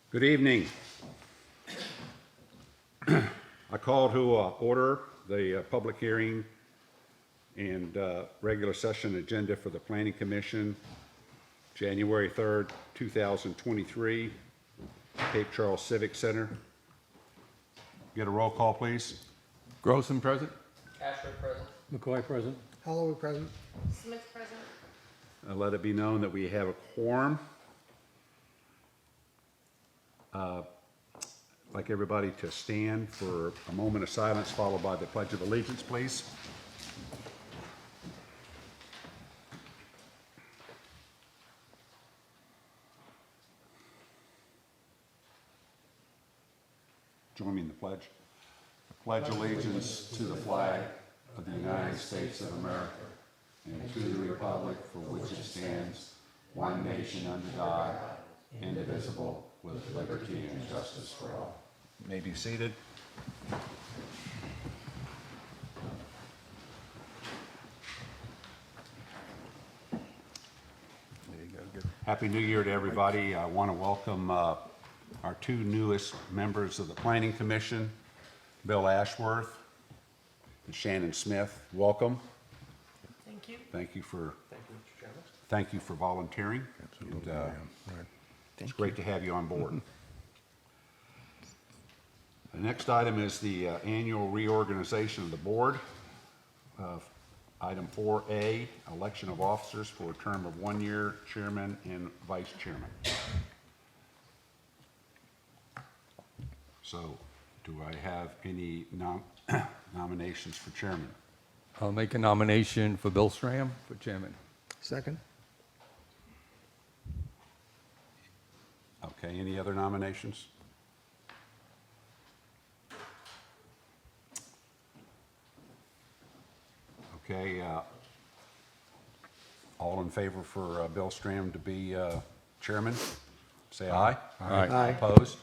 Good evening. I call to order the public hearing and regular session agenda for the Planning Commission, January 3rd, 2023, Cape Charles Civic Center. Get a roll call, please. Grossman present. Ashford present. McCoy present. Holloway present. Smith present. Let it be known that we have a quorum. I'd like everybody to stand for a moment of silence, followed by the Pledge of Allegiance, please. Join me in the pledge. I pledge allegiance to the flag of the United States of America and to the republic for which it stands, one nation under God, indivisible, with liberty and justice for all. You may be seated. There you go. Good. Happy New Year to everybody. I want to welcome our two newest members of the Planning Commission, Bill Ashworth and Shannon Smith. Welcome. Thank you. Thank you for Mr. Chairman. thank you for volunteering. Absolutely. And, it's great to have you on board. The next item is the annual reorganization of the board. Item 4A, election of officers for a term of 1 year, chairman and vice chairman. So, do I have any nominations for chairman? I'll make a nomination for Bill Stram for chairman. Second. Okay, any other nominations? Okay, all in favor for Bill Stram to be chairman? Say aye. Aye. Aye. Opposed?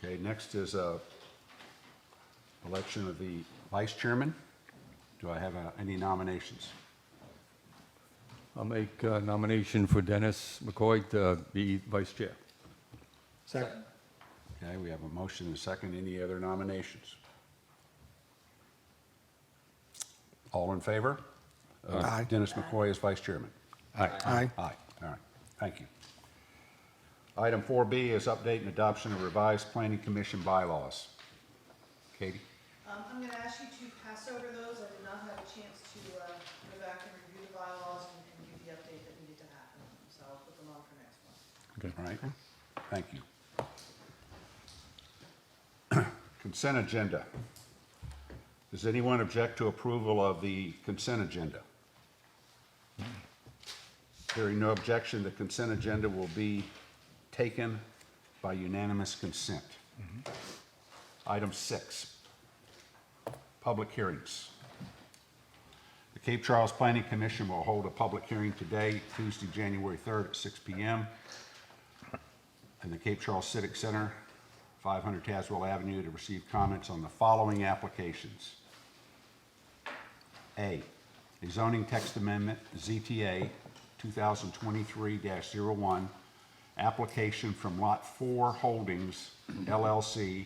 Okay, next is election of the vice chairman. Do I have any nominations? I'll make a nomination for Dennis McCoy to be vice chair. Second. Okay, we have a motion and a second. Any other nominations? All in favor? of Aye. Dennis McCoy as vice chairman. Aye. Aye. Aye. All right. Thank you. Item 4B is update and adoption of revised planning commission bylaws. Katie? I'm going to ask you to pass over those. I did not have a chance to go back and review the bylaws and give the update that needed to happen. So I'll put them on for next one. All right. Thank you. Consent agenda. Does anyone object to approval of the consent agenda? Hearing no objection, the consent agenda will be taken by unanimous consent. Item 6, public hearings. The Cape Charles Planning Commission will hold a public hearing today, Tuesday, January 3rd at 6 p.m. in the Cape Charles Civic Center, 500 Tazewell Avenue, to receive comments on the following applications. A zoning text amendment, ZTA 2023-01, application from Lot 4 Holdings, LLC,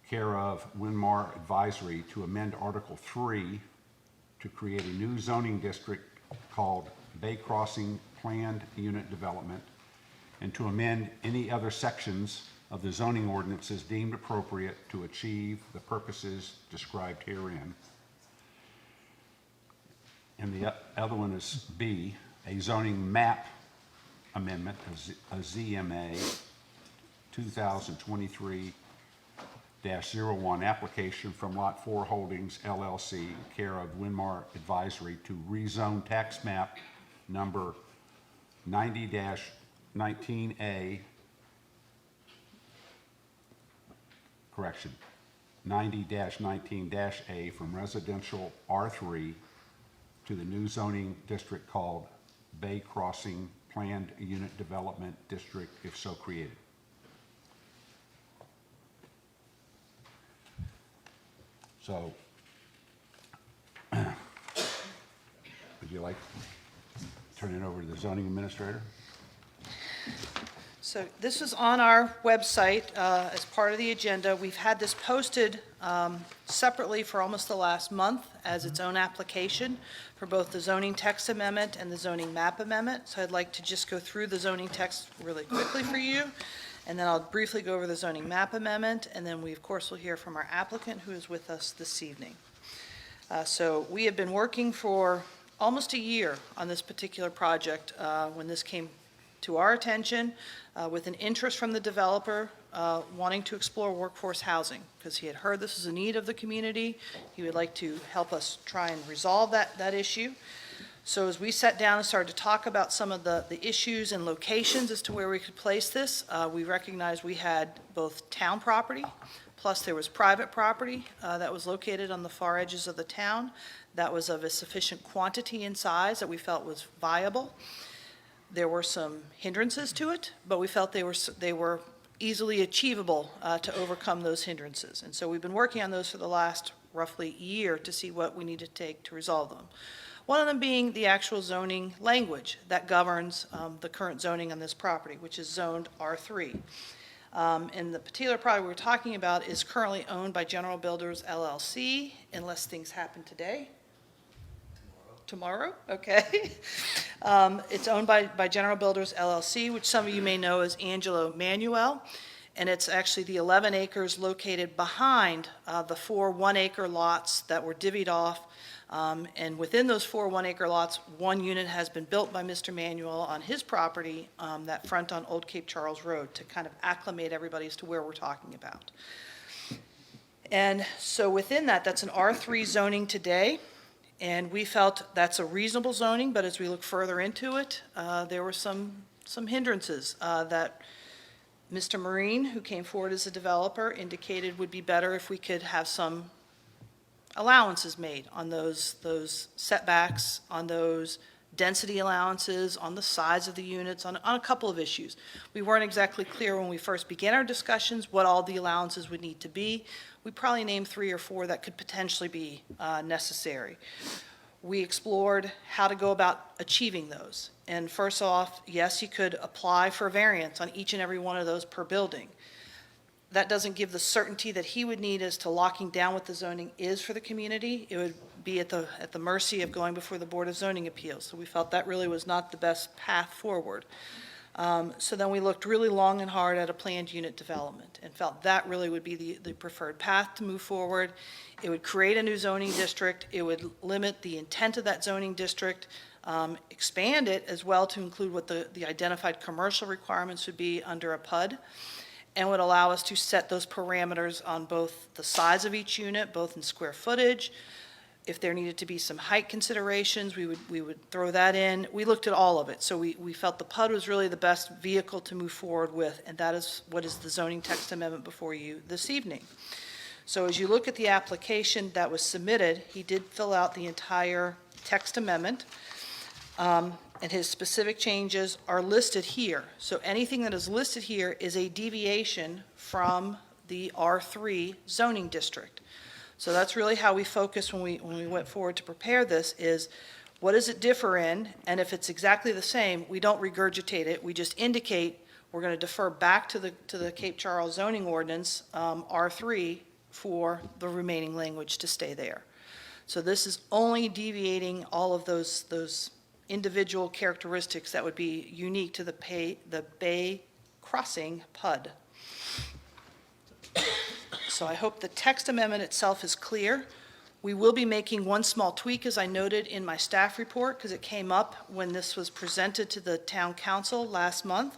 care of Winmar Advisory, to amend Article 3 to create a new zoning district called Bay Crossing Planned Unit Development, and to amend any other sections of the zoning ordinances deemed appropriate to achieve the purposes described herein. And the other one is B, a zoning map amendment, a ZMA 2023-01, application from Lot 4 Holdings LLC, care of Winmar Advisory, to rezone tax map number 90-19A, correction, 90-19-A from residential R3 to the new zoning district called Bay Crossing Planned Unit Development District, if so created. So, would you like turn it over to the zoning administrator. So this is on our website as part of the agenda. We've had this posted separately for almost the last month as its own application for both the zoning text amendment and the zoning map amendment. So I'd like to just go through the zoning text really quickly for you, and then I'll briefly go over the zoning map amendment, and then we, of course, will hear from our applicant who is with us this evening. So we have been working for almost a year on this particular project when this came to our attention with an interest from the developer wanting to explore workforce housing because he had heard this is a need of the community. He would like to help us try and resolve that issue. So as we sat down and started to talk about some of the issues and locations as to where we could place this, we recognized we had both town property, plus there was private property that was located on the far edges of the town that was of a sufficient quantity and size that we felt was viable. There were some hindrances to it, but we felt they were easily achievable to overcome those hindrances. And so we've been working on those for the last roughly year to see what we need to take to resolve them. One of them being the actual zoning language that governs the current zoning on this property, which is zoned R3. And the particular property we're talking about is currently owned by General Builders LLC, unless things happen today. Tomorrow? Okay. It's owned by General Builders LLC, which some of you may know as Angelo Manuel, and it's actually the 11 acres located behind the 4 one-acre lots that were divvied off. And within those 4 one-acre lots, one unit has been built by Mr. Manuel on his property, that front on Old Cape Charles Road, to kind of acclimate everybody as to where we're talking about. And so within that, that's an R3 zoning today. And we felt that's a reasonable zoning, but as we look further into it, there were some hindrances that Mr. Marine, who came forward as a developer, indicated would be better if we could have some allowances made on those setbacks, on those density allowances, on the size of the units, on a couple of issues. We weren't exactly clear when we first began our discussions what all the allowances would need to be. We probably named 3 or 4 that could potentially be necessary. We explored how to go about achieving those. And first off, yes, you could apply for a variance on each and every one of those per building. That doesn't give the certainty that he would need as to locking down what the zoning is for the community. It would be at the mercy of going before the Board of Zoning Appeals. So we felt that really was not the best path forward. So then we looked really long and hard at a planned unit development and felt that really would be the preferred path to move forward. It would create a new zoning district. It would limit the intent of that zoning district, expand it as well to include what the identified commercial requirements would be under a PUD, and would allow us to set those parameters on both the size of each unit, both in square footage. If there needed to be some height considerations, we would throw that in. We looked at all of it, so we felt the PUD was really the best vehicle to move forward with, and that is what is the zoning text amendment before you this evening. So as you look at the application that was submitted, he did fill out the entire text amendment, and his specific changes are listed here. So anything that is listed here is a deviation from the R3 zoning district. So that's really how we focused when we went forward to prepare this, is what does it differ in? And if it's exactly the same, we don't regurgitate it. We just indicate we're going to defer back to the Cape Charles zoning ordinance, R3, for the remaining language to stay there. So this is only deviating all of those individual characteristics that would be unique to the Bay Crossing PUD. So I hope the text amendment itself is clear. We will be making one small tweak, as I noted in my staff report, because it came up when this was presented to the town council last month,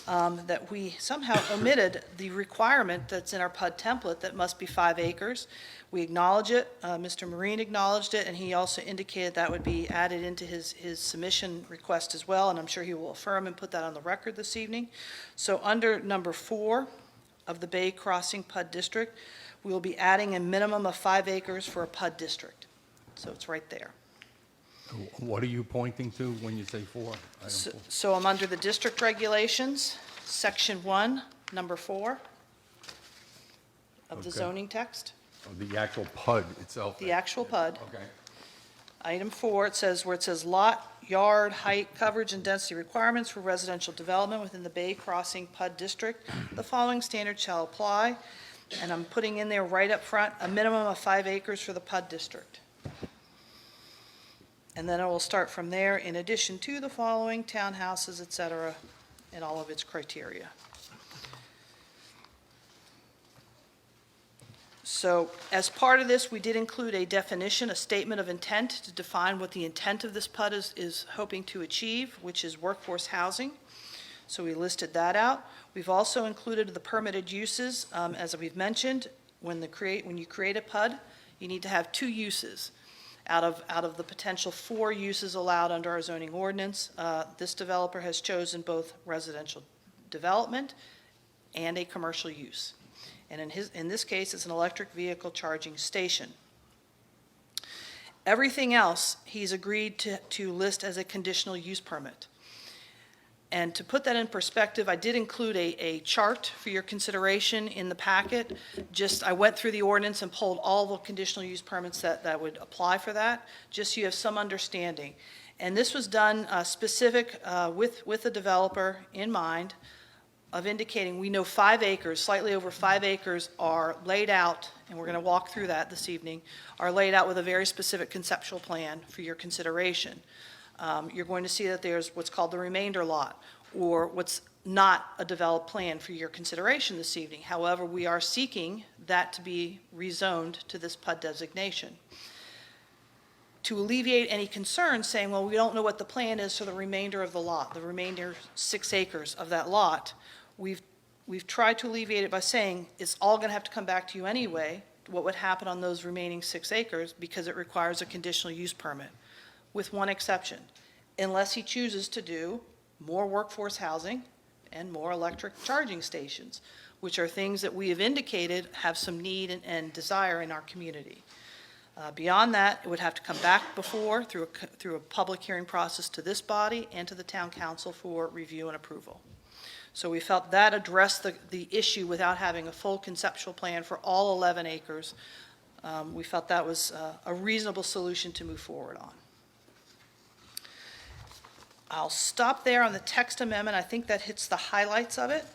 that we somehow omitted the requirement that's in our PUD template that must be 5 acres. We acknowledge it. Mr. Marine acknowledged it, and he also indicated that would be added into his submission request as well, and I'm sure he will affirm and put that on the record this evening. So under number 4 of the Bay Crossing PUD district, we will be adding a minimum of 5 acres for a PUD district. So it's right there. What are you pointing to when you say 4? So I'm under the district regulations, section 1, number 4 of the Okay. zoning text, The actual PUD itself? the actual PUD. Okay. Item 4, it says, where it says lot, yard, height, coverage, and density requirements for residential development within the Bay Crossing PUD district, the following standards shall apply. And I'm putting in there right up front, a minimum of 5 acres for the PUD district. And then it will start from there, in addition to the following townhouses, et cetera, and all of its criteria. So as part of this, we did include a definition, a statement of intent to define what the intent of this PUD is hoping to achieve, which is workforce housing. So we listed that out. We've also included the permitted uses. As we've mentioned, when you create a PUD, you need to have 2 uses. Out of the potential 4 uses allowed under our zoning ordinance, this developer has chosen both residential development and a commercial use. And in this case, it's an electric vehicle charging station. Everything else, he's agreed to list as a conditional use permit. And to put that in perspective, I did include a chart for your consideration in the packet. I went through the ordinance and pulled all the conditional use permits that would apply for that, just so you have some understanding. And this was done specific with the developer in mind, of indicating we know 5 acres, slightly over 5 acres are laid out, and we're going to walk through that this evening, are laid out with a very specific conceptual plan for your consideration. You're going to see that there's what's called the remainder lot, or what's not a developed plan for your consideration this evening. However, we are seeking that to be rezoned to this PUD designation. To alleviate any concerns saying, well, we don't know what the plan is for the remainder of the lot, the remainder 6 acres of that lot, we've tried to alleviate it by saying it's all going to have to come back to you anyway, what would happen on those remaining 6 acres, because it requires a conditional use permit, with one exception, unless he chooses to do more workforce housing and more electric charging stations, which are things that we have indicated have some need and desire in our community. Beyond that, it would have to come back through a public hearing process to this body and to the town council for review and approval. So we felt that addressed the issue without having a full conceptual plan for all 11 acres. We felt that was a reasonable solution to move forward on. I'll stop there on the text amendment. I think that hits the highlights of it.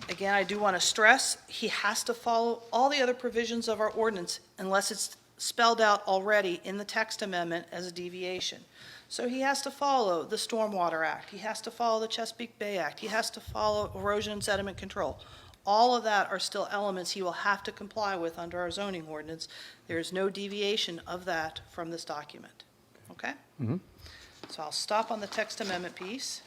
Again, I do want to stress, he has to follow all the other provisions of our ordinance unless it's spelled out already in the text amendment as a deviation. So he has to follow the Stormwater Act. He has to follow the Chesapeake Bay Act. He has to follow erosion and sediment control. All of that are still elements he will have to comply with under our zoning ordinance. There is no deviation of that from this document. Okay? Mhm. So I'll stop on the text amendment piece.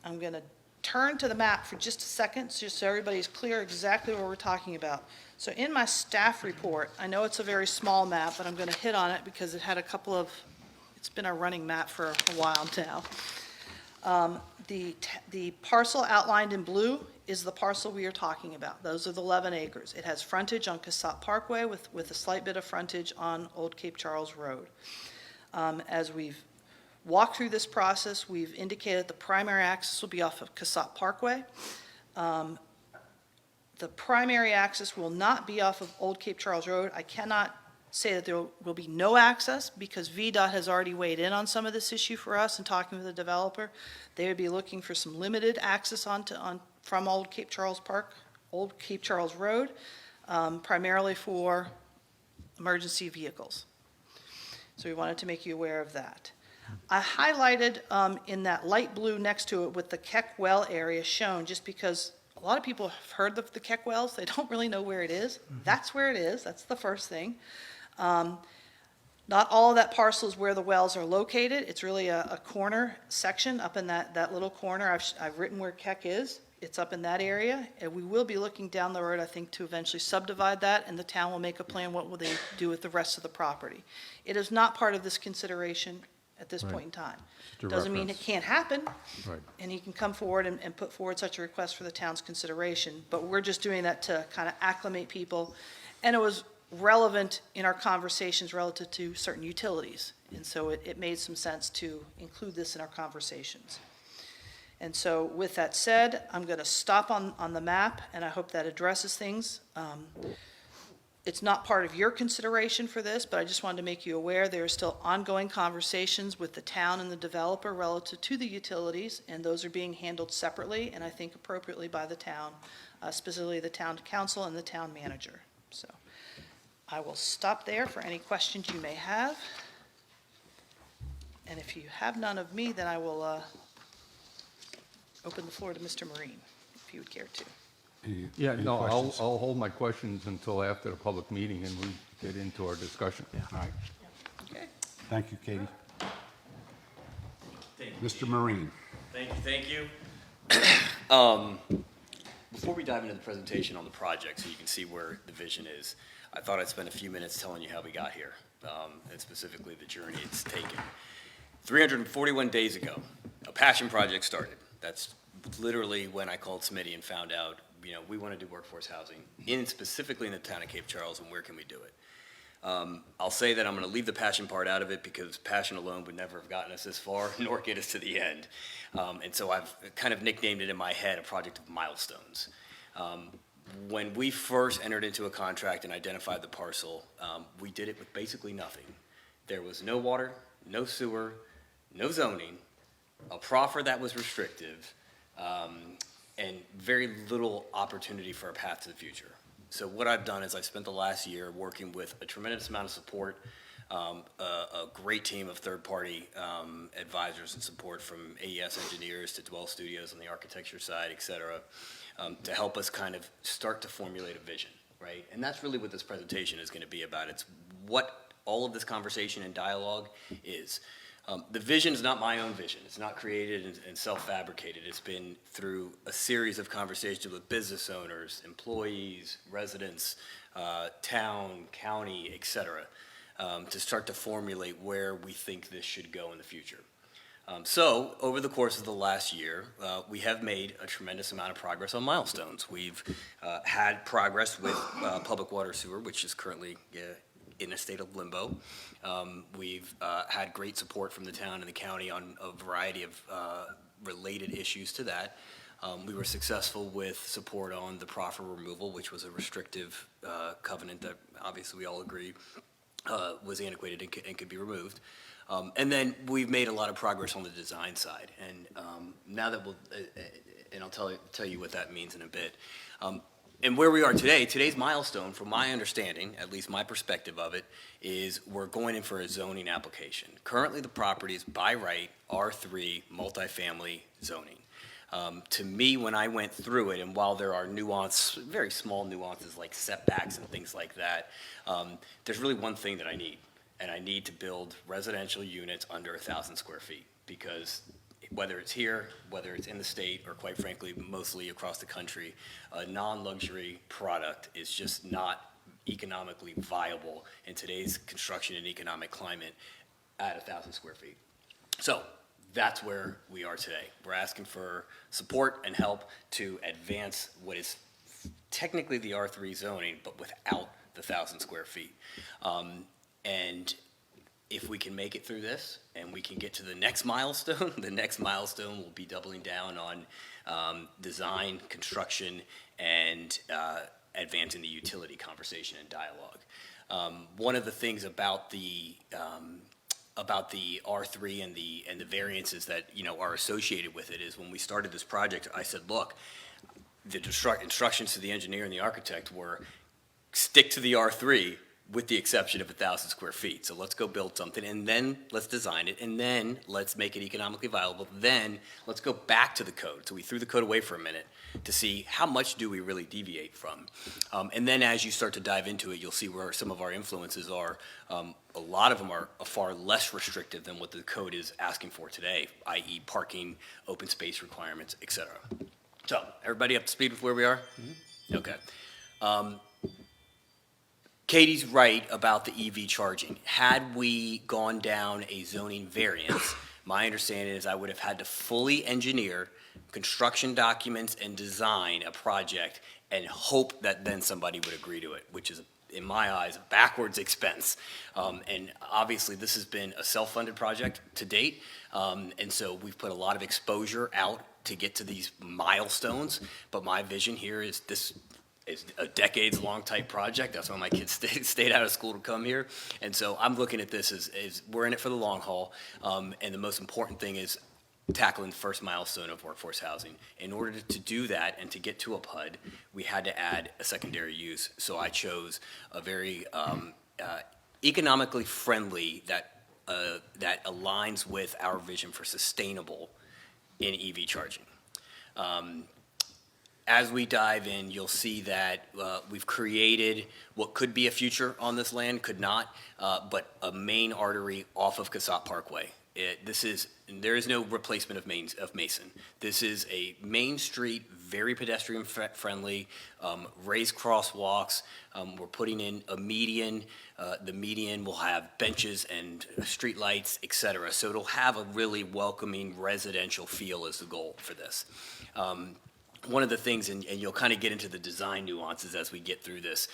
I'm going to turn to the map for just a second, just so everybody's clear exactly what we're talking about. So in my staff report, I know it's a very small map, but I'm going to hit on it because it had it's been our running map for a while now. The parcel outlined in blue is the parcel we are talking about. Those are the 11 acres. It has frontage on Cassatt Parkway with a slight bit of frontage on Old Cape Charles Road. As we've walked through this process, we've indicated the primary access will be off of Cassatt Parkway. The primary access will not be off of Old Cape Charles Road. I cannot say that there will be no access because VDOT has already weighed in on some of this issue for us and talking with the developer. They would be looking for some limited access from Old Cape Charles Road, primarily for emergency vehicles. So we wanted to make you aware of that. I highlighted in that light blue next to it with the Keck Well area shown, just because a lot of people have heard of the Keck Wells. They don't really know where it is. That's where it is. That's the first thing. Not all of that parcel is where the wells are located. It's really a corner section up in that little corner. I've written where Keck is. It's up in that area. And we will be looking down the road, I think, to eventually subdivide that, and the town will make a plan what will they do with the rest of the property. It is not part of this consideration at this point in time. a Doesn't mean it reference. can't happen, Right. and he can come forward and put forward such a request for the town's consideration, but we're just doing that to kind of acclimate people. And it was relevant in our conversations relative to certain utilities, and so it made some sense to include this in our conversations. And so with that said, I'm going to stop on the map, and I hope that addresses things. It's not part of your consideration for this, but I just wanted to make you aware there are still ongoing conversations with the town and the developer relative to the utilities, and those are being handled separately, and I think appropriately by the town, specifically the town council and the town manager. So I will stop there for any questions you may have. And if you have none of me, then I will open the floor to Mr. Marine, if you would care to. Yeah, Any no, questions? I'll hold my questions until after the public meeting and we get into our discussion. All right, Okay. thank you, Katie. Thank you. Mr. Marine. Thank you. Before we dive into the presentation on the project, so you can see where the vision is, I thought I'd spend a few minutes telling you how we got here, and specifically the journey it's taken. 341 days ago, a passion project started. That's literally when I called Smitty and found out, we want to do workforce housing, specifically in the town of Cape Charles, and where can we do it? I'll say that I'm going to leave the passion part out of it because passion alone would never have gotten us this far, nor get us to the end. And so I've kind of nicknamed it in my head a project of milestones. When we first entered into a contract and identified the parcel, we did it with basically nothing. There was no water, no sewer, no zoning, a proffer that was restrictive, and very little opportunity for a path to the future. So what I've done is I've spent the last year working with a tremendous amount of support, a great team of third-party advisors and support from AES engineers to Dwell Studios on the architecture side, et cetera, to help us kind of start to formulate a vision, right? And that's really what this presentation is going to be about. It's what all of this conversation and dialogue is. The vision is not my own vision. It's not created and self-fabricated. It's been through a series of conversations with business owners, employees, residents, town, county, et cetera, to start to formulate where we think this should go in the future. So over the course of the last year, we have made a tremendous amount of progress on milestones. We've had progress with public water sewer, which is currently in a state of limbo. We've had great support from the town and the county on a variety of related issues to that. We were successful with support on the proffer removal, which was a restrictive covenant that obviously we all agree was antiquated and could be removed. And then we've made a lot of progress on the design side. And now that and I'll tell you what that means in a bit. And where we are today, today's milestone, from my understanding, at least my perspective of it, is we're going in for a zoning application. Currently, the property is by right R3 multifamily zoning. To me, when I went through it, and while there are very small nuances like setbacks and things like that, there's really one thing that I need, and I need to build residential units under 1,000 square feet, because whether it's here, whether it's in the state, or quite frankly, mostly across the country, a non-luxury product is just not economically viable in today's construction and economic climate at 1,000 square feet. So that's where we are today. We're asking for support and help to advance what is technically the R3 zoning, but without the 1,000 square feet. And if we can make it through this and we can get to the next milestone, the next milestone will be doubling down on design, construction, and advancing the utility conversation and dialogue. One of the things about the R3 and the variances that are associated with it is when we started this project, I said, look, the instructions to the engineer and the architect were stick to the R3 with the exception of 1,000 square feet. So let's go build something, and then let's design it, and then let's make it economically viable. Then let's go back to the code. So we threw the code away for a minute to see how much do we really deviate from. And then as you start to dive into it, you'll see where some of our influences are. A lot of them are far less restrictive than what the code is asking for today, i.e. parking, open space requirements, et cetera. So everybody up to speed with where we are? Mm-hmm. Okay. Katie's right about the EV charging. Had we gone down a zoning variance, my understanding is I would have had to fully engineer construction documents and design a project and hope that then somebody would agree to it, which is, in my eyes, a backwards expense. And obviously, this has been a self-funded project to date, and so we've put a lot of exposure out to get to these milestones, but my vision here is this it's a decades-long type project. That's why my kids stayed out of school to come here. And so I'm looking at this as we're in it for the long haul. And the most important thing is tackling the first milestone of workforce housing. In order to do that and to get to a PUD, we had to add a secondary use. So I chose a very economically friendly that aligns with our vision for sustainable in EV charging. As we dive in, you'll see that we've created what could be a future on this land, could not, but a main artery off of Casat Parkway. There is no replacement of Mason. This is a main street, very pedestrian friendly, raised crosswalks. We're putting in a median. The median will have benches and street lights, et cetera. So it'll have a really welcoming residential feel is the goal for this. One of the things, and you'll kind of get into the design nuances as we get through this,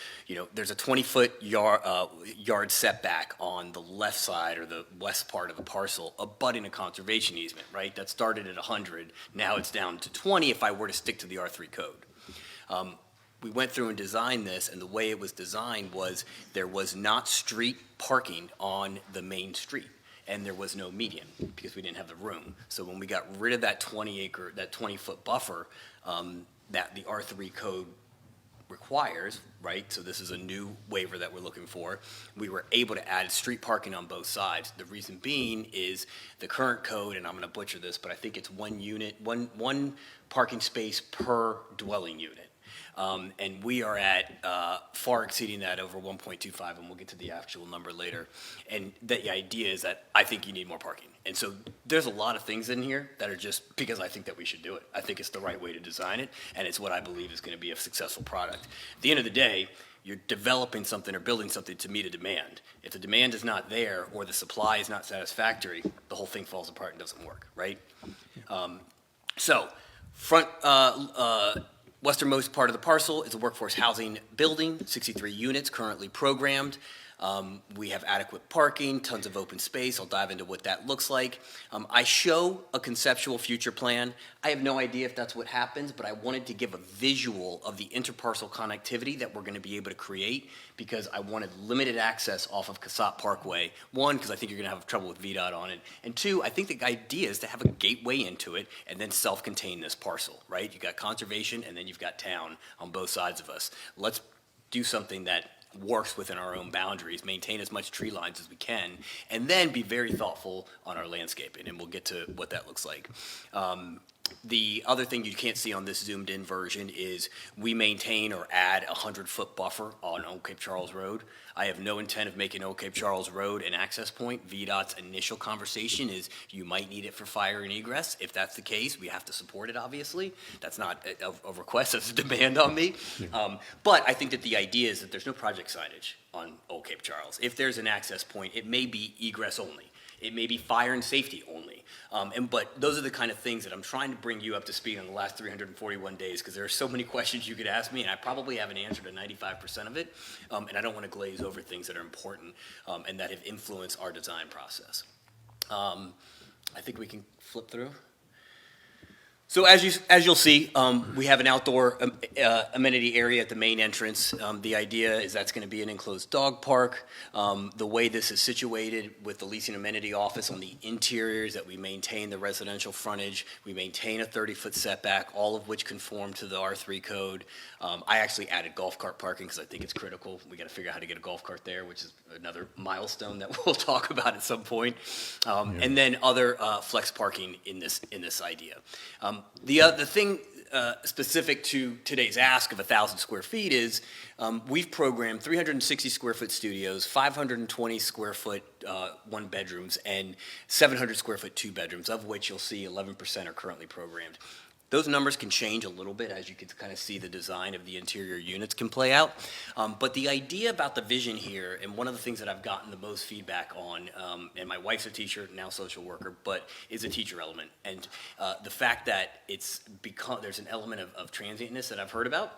there's a 20-foot yard setback on the left side or the west part of the parcel abutting a conservation easement, right? That started at 100, now it's down to 20 if I were to stick to the R3 code. We went through and designed this, and the way it was designed was there was not street parking on the main street. And there was no median because we didn't have the room. So when we got rid of that 20-foot buffer that the R3 code requires, right? So this is a new waiver that we're looking for. We were able to add street parking on both sides. The reason being is the current code, and I'm going to butcher this, but I think it's one parking space per dwelling unit. And we are at far exceeding that, over 1.25, and we'll get to the actual number later. And the idea is that I think you need more parking. And so there's a lot of things in here that are just because I think that we should do it. I think it's the right way to design it, and it's what I believe is going to be a successful product. At the end of the day, you're developing something or building something to meet a demand. If the demand is not there or the supply is not satisfactory, the whole thing falls apart and doesn't work, right? Westernmost part of the parcel is a workforce housing building, 63 units currently programmed. We have adequate parking, tons of open space. I'll dive into what that looks like. I show a conceptual future plan. I have no idea if that's what happens, but I wanted to give a visual of the interparcel connectivity that we're going to be able to create because I wanted limited access off of Casat Parkway. One, because I think you're going to have trouble with VDOT on it. And two, I think the idea is to have a gateway into it and then self-contain this parcel, right? You've got conservation and then you've got town on both sides of us. Let's do something that works within our own boundaries, maintain as much tree lines as we can, and then be very thoughtful on our landscaping, and we'll get to what that looks like. The other thing you can't see on this zoomed-in version is we maintain or add a 100-foot buffer on Old Cape Charles Road. I have no intent of making Old Cape Charles Road an access point. VDOT's initial conversation is you might need it for fire and egress. If that's the case, we have to support it, obviously. That's not a request, that's a demand on me. But I think that the idea is that there's no project signage on Old Cape Charles. If there's an access point, it may be egress only. It may be fire and safety only. But those are the kind of things that I'm trying to bring you up to speed on the last 341 days because there are so many questions you could ask me, and I probably have an answer to 95% of it. And I don't want to glaze over things that are important and that have influenced our design process. I think we can flip through. So as you'll see, we have an outdoor amenity area at the main entrance. The idea is that's going to be an enclosed dog park. The way this is situated with the leasing amenity office on the interior is that we maintain the residential frontage. We maintain a 30-foot setback, all of which conform to the R3 code. I actually added golf cart parking because I think it's critical. We got to figure out how to get a golf cart there, which is another milestone that we'll talk about at some point. And then other flex parking in this idea. The thing specific to today's ask of 1,000 square feet is we've programmed 360 square foot studios, 520 square foot one bedrooms, and 700 square foot two bedrooms, of which you'll see 11% are currently programmed. Those numbers can change a little bit as you can kind of see the design of the interior units can play out. But the idea about the vision here, and one of the things that I've gotten the most feedback on, and my wife's a teacher, now social worker, but is a teacher element. And the fact that there's an element of transientness that I've heard about.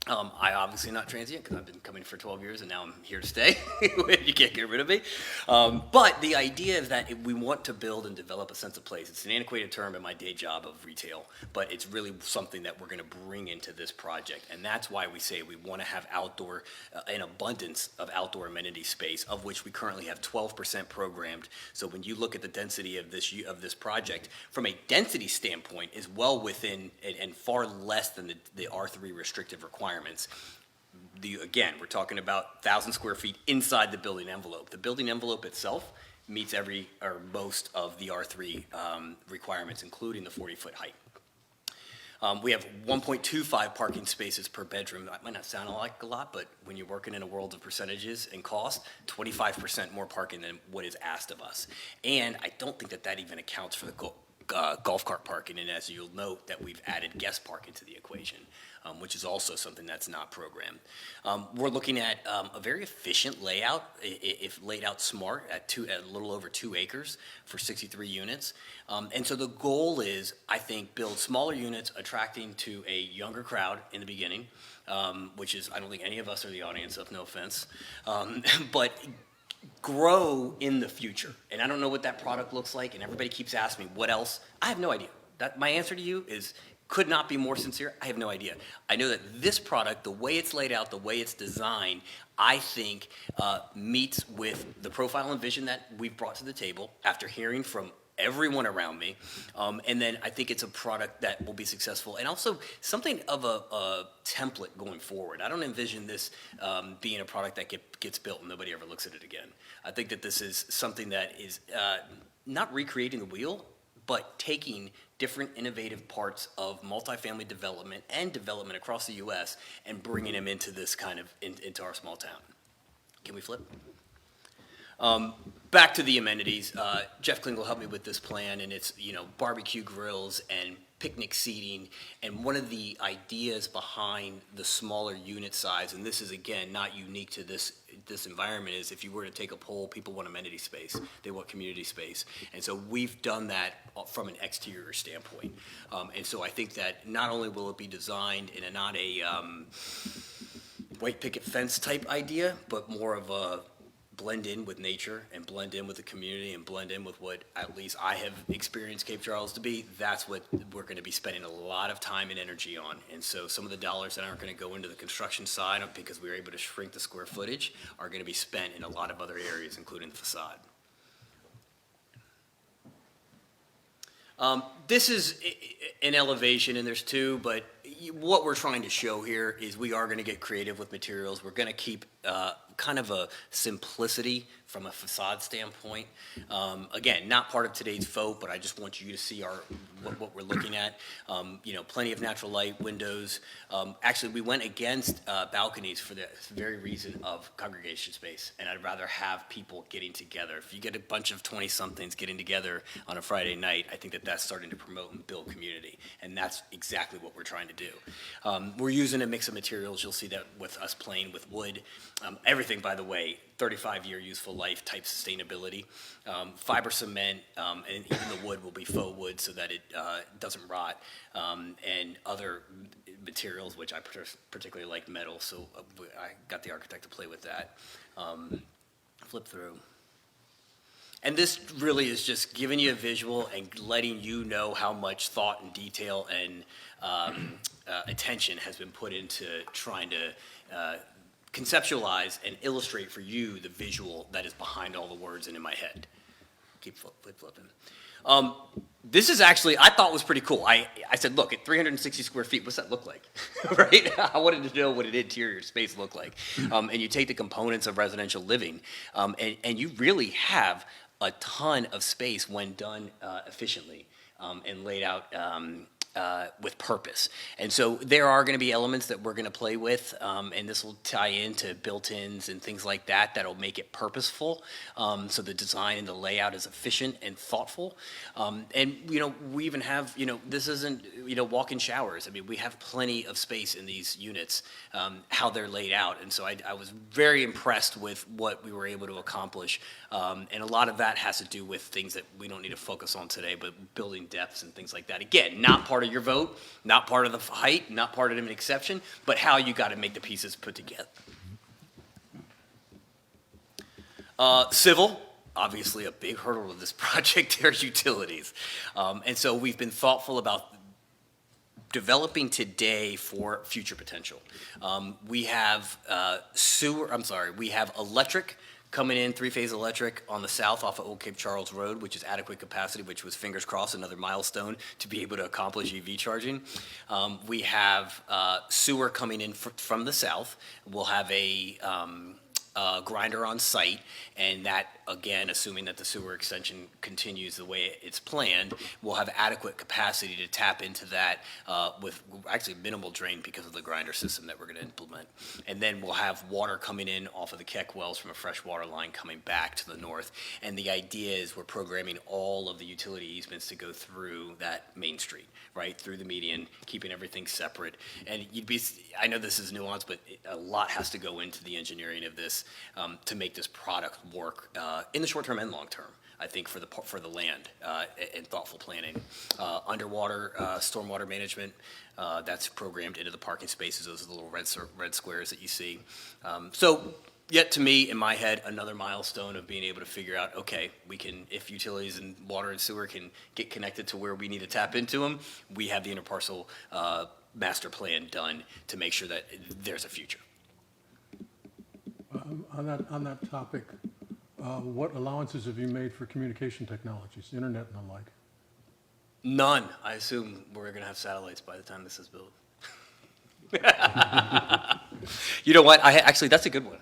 I obviously not transient because I've been coming for 12 years and now I'm here to stay. You can't get rid of me. But the idea is that we want to build and develop a sense of place. It's an antiquated term in my day job of retail, but it's really something that we're going to bring into this project. And that's why we say we want to have outdoor, an abundance of outdoor amenity space, of which we currently have 12% programmed. So when you look at the density of this project, from a density standpoint, is well within and far less than the R3 restrictive requirements. Again, we're talking about 1,000 square feet inside the building envelope. The building envelope itself meets every or most of the R3 requirements, including the 40-foot height. We have 1.25 parking spaces per bedroom. That might not sound like a lot, but when you're working in a world of percentages and cost, 25% more parking than what is asked of us. And I don't think that even accounts for the golf cart parking. And as you'll note, that we've added guest parking to the equation, which is also something that's not programmed. We're looking at a very efficient layout, if laid out smart, at a little over 2 acres for 63 units. And so the goal is, I think, build smaller units attracting to a younger crowd in the beginning, which is, I don't think any of us are the audience of, no offense, but grow in the future. And I don't know what that product looks like, and everybody keeps asking me, what else? I have no idea. My answer to you is, could not be more sincere. I have no idea. I know that this product, the way it's laid out, the way it's designed, I think meets with the profile and vision that we've brought to the table after hearing from everyone around me. And then I think it's a product that will be successful, and also something of a template going forward. I don't envision this being a product that gets built and nobody ever looks at it again. I think that this is something that is not recreating the wheel, but taking different innovative parts of multifamily development and development across the U.S. and bringing them into this kind of, into our small town. Can we flip? Back to the amenities. Jeff Klingel helped me with this plan, and it's, barbecue grills and picnic seating. And one of the ideas behind the smaller unit size, and this is, again, not unique to this environment, is if you were to take a poll, people want amenity space. They want community space. And so we've done that from an exterior standpoint. And so I think that not only will it be designed in not a white picket fence type idea, but more of a blend in with nature and blend in with the community and blend in with what at least I have experienced Cape Charles to be. That's what we're going to be spending a lot of time and energy on. And so some of the dollars that aren't going to go into the construction side, because we were able to shrink the square footage, are going to be spent in a lot of other areas, including the facade. This is an elevation, and there's two, but what we're trying to show here is we are going to get creative with materials. We're going to keep kind of a simplicity from a facade standpoint. Again, not part of today's vote, but I just want you to see what we're looking at. Plenty of natural light, windows. Actually, we went against balconies for the very reason of congregation space, and I'd rather have people getting together. If you get a bunch of 20-somethings getting together on a Friday night, I think that that's starting to promote and build community, and that's exactly what we're trying to do. We're using a mix of materials. You'll see that with us playing with wood. Everything, by the way, 35-year useful life type sustainability. Fiber cement, and even the wood will be faux wood so that it doesn't rot, and other materials, which I particularly like metal, so I got the architect to play with that. Flip through. And this really is just giving you a visual and letting you know how much thought and detail and attention has been put into trying to conceptualize and illustrate for you the visual that is behind all the words and in my head. Keep flipping. This is actually, I thought was pretty cool. I said, look, at 360 square feet, what's that look like, right? I wanted to know what an interior space looked like. And you take the components of residential living, and you really have a ton of space when done efficiently and laid out with purpose. And so there are going to be elements that we're going to play with, and this will tie into built-ins and things like that that'll make it purposeful, so the design and the layout is efficient and thoughtful. And we even have, this isn't walk-in showers. I mean, we have plenty of space in these units, how they're laid out. And so I was very impressed with what we were able to accomplish, and a lot of that has to do with things that we don't need to focus on today, but building depths and things like that. Again, not part part of your vote, not part of the height, not part of an exception, but how you got to make the pieces put together. Civil, obviously a big hurdle of this project, there's utilities. And so we've been thoughtful about developing today for future potential. We have we have electric coming in, three-phase electric on the south off of Old Cape Charles Road, which is adequate capacity, which was, fingers crossed, another milestone to be able to accomplish EV charging. We have sewer coming in from the south. We'll have a grinder on site, and that, again, assuming that the sewer extension continues the way it's planned, we'll have adequate capacity to tap into that with actually minimal drain because of the grinder system that we're going to implement. And then we'll have water coming in off of the Keck wells from a fresh water line coming back to the north. And the idea is we're programming all of the utility easements to go through that main street, right, through the median, keeping everything separate. And I know this is nuanced, but a lot has to go into the engineering of this to make this product work in the short term and long term, I think, for the land and thoughtful planning. Underwater stormwater management, that's programmed into the parking spaces. Those are the little red squares that you see. So yet to me, in my head, another milestone of being able to figure out, okay, we can, if utilities and water and sewer can get connected to where we need to tap into them, we have the interparcel master plan done to make sure that there's a future. On that topic, what allowances have you made for communication technologies, internet and the like? None. I assume we're going to have satellites by the time this is built. You know what? Actually, that's a good one.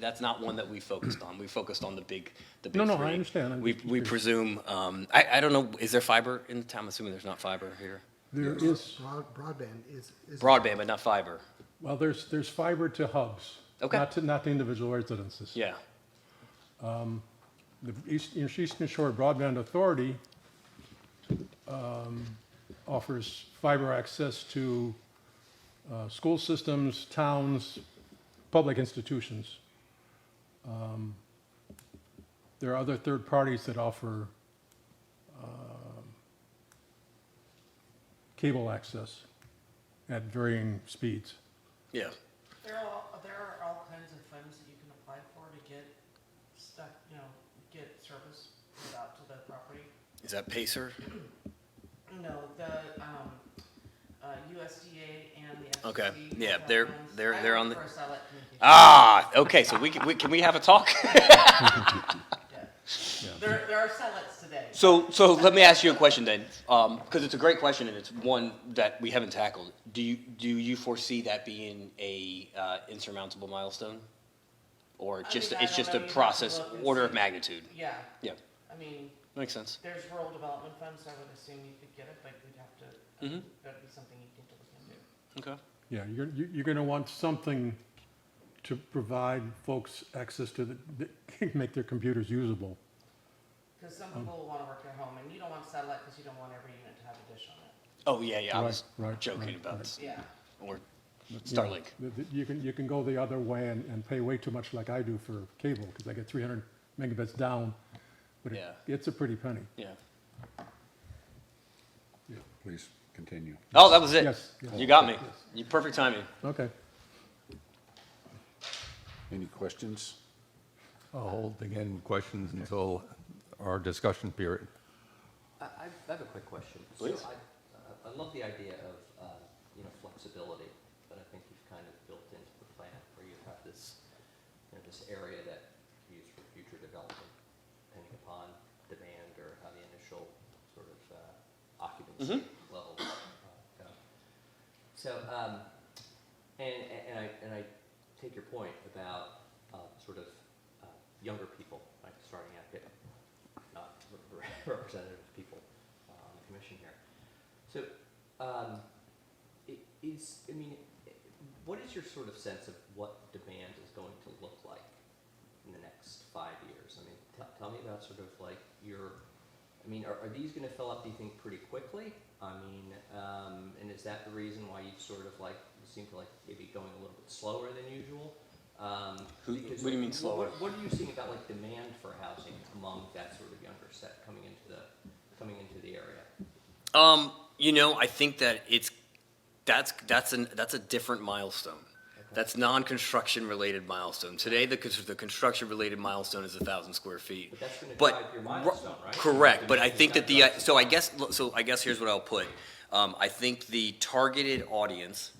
That's not one that we focused on. We focused on the big No, I three. understand. We presume, I don't know, is there fiber in the town? I'm assuming there's not fiber here. There is, Broadband is. Broadband, but not fiber. well, there's fiber to hubs. Okay. Not to individual residences. Yeah. The Eastern Shore Broadband Authority offers fiber access to school systems, towns, public institutions. There are other third parties that offer cable access at varying speeds. Yeah. There are all kinds of funds that you can apply for to get stuff, get service put out to the property. Is that Pacer? No, the USDA and the FCC. Okay, yeah, have they're funds. they're on the. I work for Satellite Communications. Ah, okay. So can we have a talk? There are satellites today. So let me ask you a question then, because it's a great question and it's one that we haven't tackled. Do you foresee that being a insurmountable milestone, or I just mean, I it's don't just know. a You'd have to process look and order see. of magnitude? Yeah, Yeah, I mean, makes sense. there's rural development funds, so I would assume you could get it, but we'd have to, Mhm. that'd be something you'd need to look into. Okay. Yeah, you're going to want something to provide folks access to make their computers usable. Because some people will want to work at home, and you don't want satellite because you don't want every unit to have a dish on it. Oh yeah. I was Right, joking right, about right. this. Yeah. Or You know, Starlink. You can go the other way and pay way too much like I do for cable, because I get 300 megabits down, but Yeah. it's a pretty penny. Yeah. Please continue. Oh, that was it. Yes, yes. You got me. Yes. You perfect timing. Okay. Any questions? I'll hold again questions until our discussion period. I have a quick question. Please. So I love the idea of, flexibility, but I think you've kind of built into the plan where you have this, this area that you use for future development, depending upon demand or how the initial sort of occupancy levels go. So, and I take your point about sort of younger people, like starting out, not representative people on the commission here. So, what is your sort of sense of what demand is going to look like in the next 5 years? I mean, tell me about sort of like are these going to fill up, do you think, pretty quickly? I mean, and is that the reason why you sort of like, you seem to like maybe going a little bit slower than usual? Because what do you mean slower? What are you seeing about like demand for housing among that sort of younger set coming into the area? You know, I think that that's a different milestone. That's non-construction related milestone. Today, the construction related milestone is 1,000 square feet. But that's gonna But- drive your milestone, right? Correct, but I think that It's gotta so I guess here's what I'll put. I think the targeted audience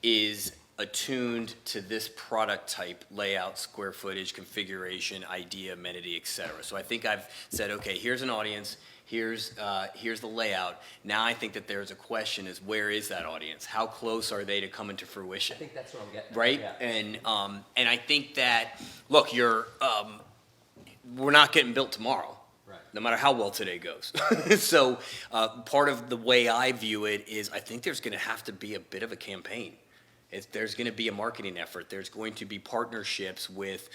is attuned to this product type, layout, square footage, configuration, idea, amenity, et cetera. So I think I've said, okay, here's an audience, here's the layout. Now I think that there's a question is, where is that audience? How close are they to coming to fruition? I think that's what I'm getting at. Right? Yeah. And I think that, look, we're not getting built tomorrow. Right. No matter how well today goes. So part of the way I view it is I think there's going to have to be a bit of a campaign. There's going to be a marketing effort. There's going to be partnerships with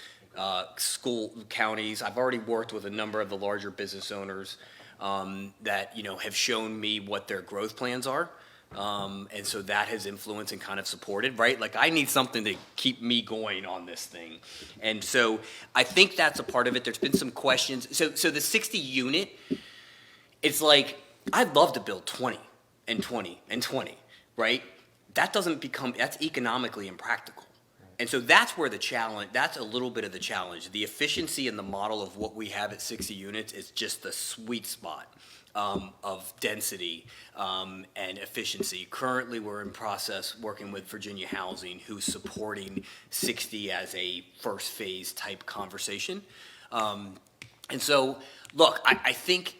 school counties. I've already worked with a number of the larger business owners that have shown me what their growth plans are. And so that has influenced and kind of supported, right? Like I need something to keep me going on this thing. And so I think that's a part of it. There's been some questions. So the 60 unit, it's like, I'd love to build 20 and 20 and 20, right? That's economically impractical. And so that's where the challenge, that's a little bit of the challenge. The efficiency in the model of what we have at 60 units is just the sweet spot of density and efficiency. Currently, we're in process working with Virginia Housing, who's supporting 60 as a first phase type conversation. And so, look, I think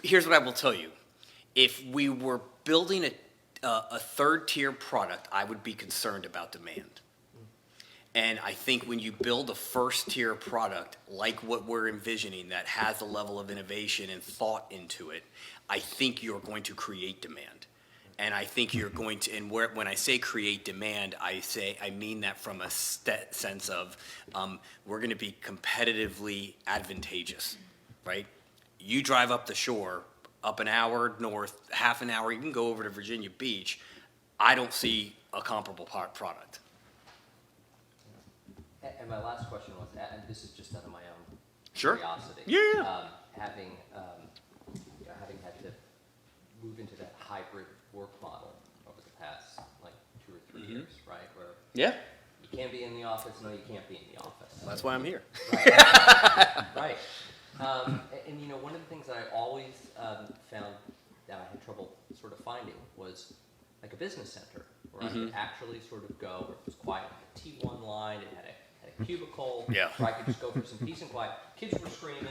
here's what I will tell you. If we were building a third tier product, I would be concerned about demand. And I think when you build a first tier product like what we're envisioning that has a level of innovation and thought into it, I think you're going to create demand. And I think you're going to, and when I say create demand, I mean that from a sense of we're going to be competitively advantageous, right? You drive up the shore, up an hour north, half an hour, you can go over to Virginia Beach. I don't see a comparable product. And my last question was, and this is just out of my own Sure. curiosity. Yeah. Having had to move into that hybrid work model over the past like 2 or 3 years, right? Where Yeah, you can be in the office, no, you can't be in the office. that's why I'm here. Right. And one of the things that I always found that I had trouble sort of finding was like a business center where I could actually sort of go, where it was quiet, like a T1 line, it had a cubicle, Yeah. where I could just go for some peace and quiet. Kids were screaming,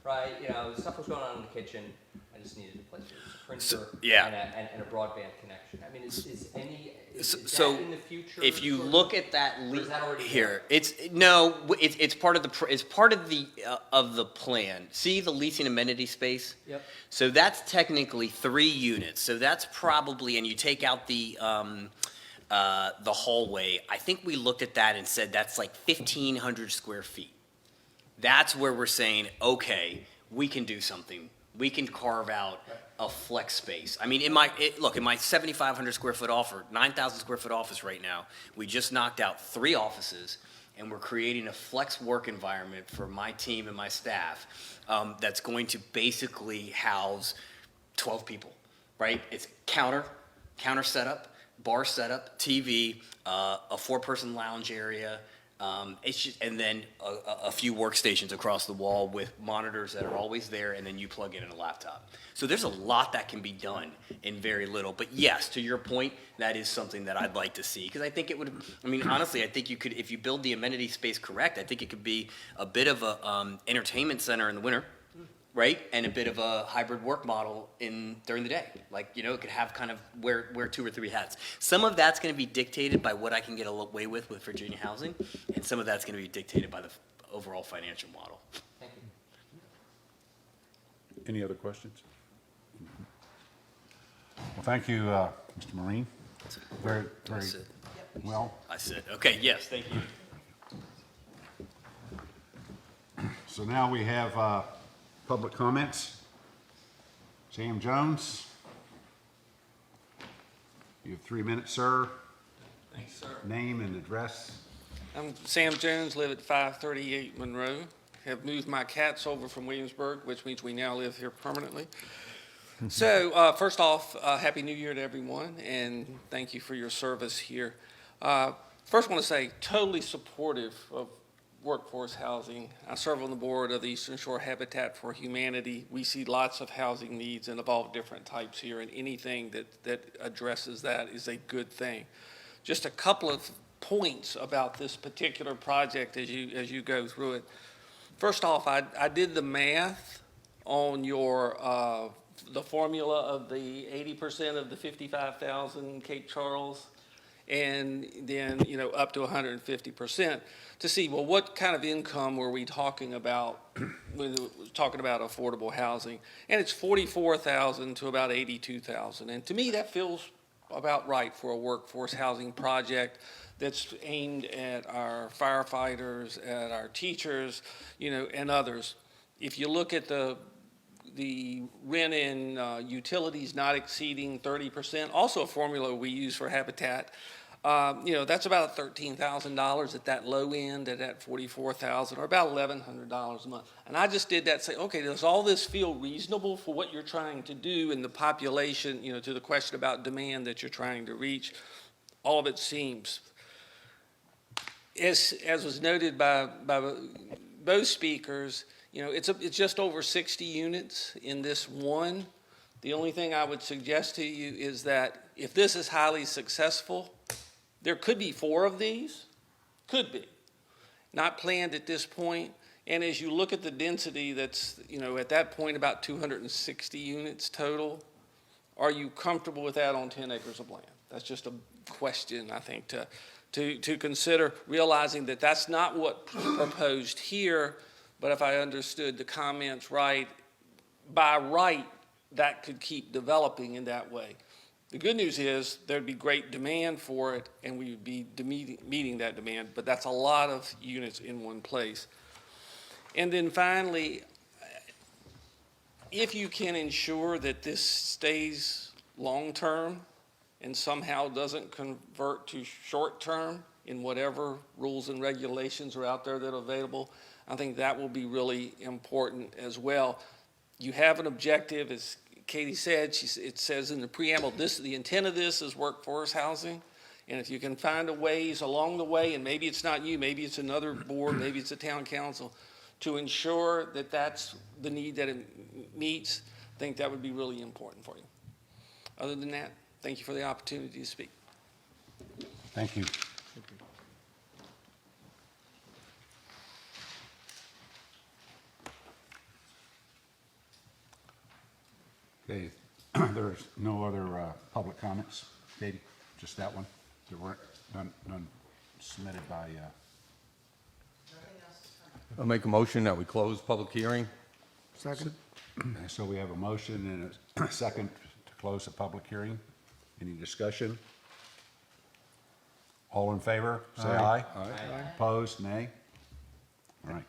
right? Stuff was going on in the kitchen. I just needed a place where there was a printer yeah. and a broadband connection. I mean, is So that in the future? if you sort of- look at that or is that already here, it's part of the plan. See the leasing amenity space? Yep. So that's technically 3 units. So that's probably, and you take out the hallway. I think we looked at that and said that's like 1,500 square feet. That's where we're saying, okay, we can do something. We can carve out a flex space. I mean, in my 7,500 square foot offer, 9,000 square foot office right now, we just knocked out 3 offices, and we're creating a flex work environment for my team and my staff that's going to basically house 12 people, right? It's counter setup, bar setup, TV, a 4-person lounge area. It's just, and then a few workstations across the wall with monitors that are always there, and then you plug in a laptop. So there's a lot that can be done in very little. But yes, to your point, that is something that I'd like to see, because I think it would. I mean, honestly, I think you could, if you build the amenity space correct, I think it could be a bit of a entertainment center in the winter, right? And a bit of a hybrid work model during the day. Like, it could have kind of wear 2 or 3 hats. Some of that's going to be dictated by what I can get away with Virginia Housing, and some of that's going to be dictated by the overall financial model. Thank you. Any other questions? Well, thank you, Mr. Marine. Very That's it. well. I said, okay, yes, thank you. So now we have public comments. Sam Jones. You have 3 minutes, sir. Thanks, sir. Name and address. I'm Sam Jones, live at 538 Monroe. Have moved my cats over from Williamsburg, which means we now live here permanently. So, first off, Happy New Year to everyone, and thank you for your service here. First, I want to say, totally supportive of workforce housing. I serve on the board of the Eastern Shore Habitat for Humanity. We see lots of housing needs and of all different types here, and anything that addresses that is a good thing. Just a couple of points about this particular project as you go through it. First off, I did the math on your the formula of the 80% of the 55,000 Cape Charles, and then, up to 150% to see, well, what kind of income were we talking about when we were talking about affordable housing? And it's 44,000 to about 82,000. And to me, that feels about right for a workforce housing project that's aimed at our firefighters, at our teachers, and others. If you look at the rent and utilities not exceeding 30%, also a formula we use for Habitat, that's about $13,000 at that low end, at that 44,000, or about $1,100 a month. And I just did that, say, okay, does all this feel reasonable for what you're trying to do in the population, to the question about demand that you're trying to reach? All of it seems. As was noted by both speakers, it's just over 60 units in this one. The only thing I would suggest to you is that if this is highly successful, there could be 4 of these, could be, not planned at this point. And as you look at the density that's, at that point about 260 units total, are you comfortable with that on 10 acres of land? That's just a question, I think, to consider, realizing that that's not what's proposed here. But if I understood the comments right, by right, that could keep developing in that way. The good news is there'd be great demand for it, and we would be meeting that demand, but that's a lot of units in one place. And then finally, if you can ensure that this stays long-term and somehow doesn't convert to short-term in whatever rules and regulations are out there that are available, I think that will be really important as well. You have an objective, as Katie said, it says in the preamble, the intent of this is workforce housing. And if you can find a ways along the way, and maybe it's not you, maybe it's another board, maybe it's a town council, to ensure that that's the need that it meets, I think that would be really important for you. Other than that, thank you for the opportunity to speak. Thank you. Okay, there's no other public comments, Katie? Just that one? There weren't, none submitted by, Nothing else is coming. I'll make a motion that we close public hearing. Second? so we have a motion and a second to close the public hearing. Any discussion? All in favor, say aye. Aye. Opposed, nay? All right.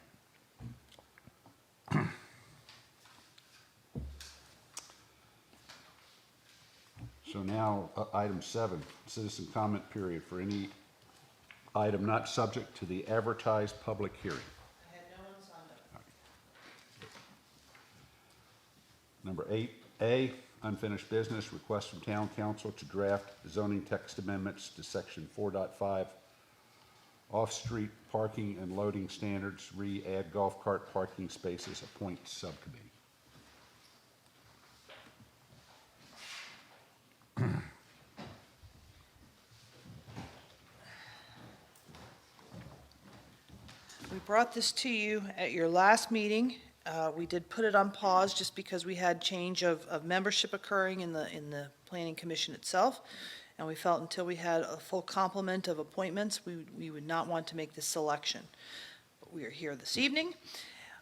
So now, item 7, citizen comment period for any item not subject to the advertised public hearing. I had no one signed up. Number 8A, unfinished business, request from town council to draft zoning text amendments to section 4.5, off-street parking and loading standards, re-add golf cart parking spaces, appoint subcommittee. We brought this to you at your last meeting. We did put it on pause just because we had change of membership occurring in the Planning Commission itself. And we felt until we had a full complement of appointments, we would not want to make this selection. But we are here this evening.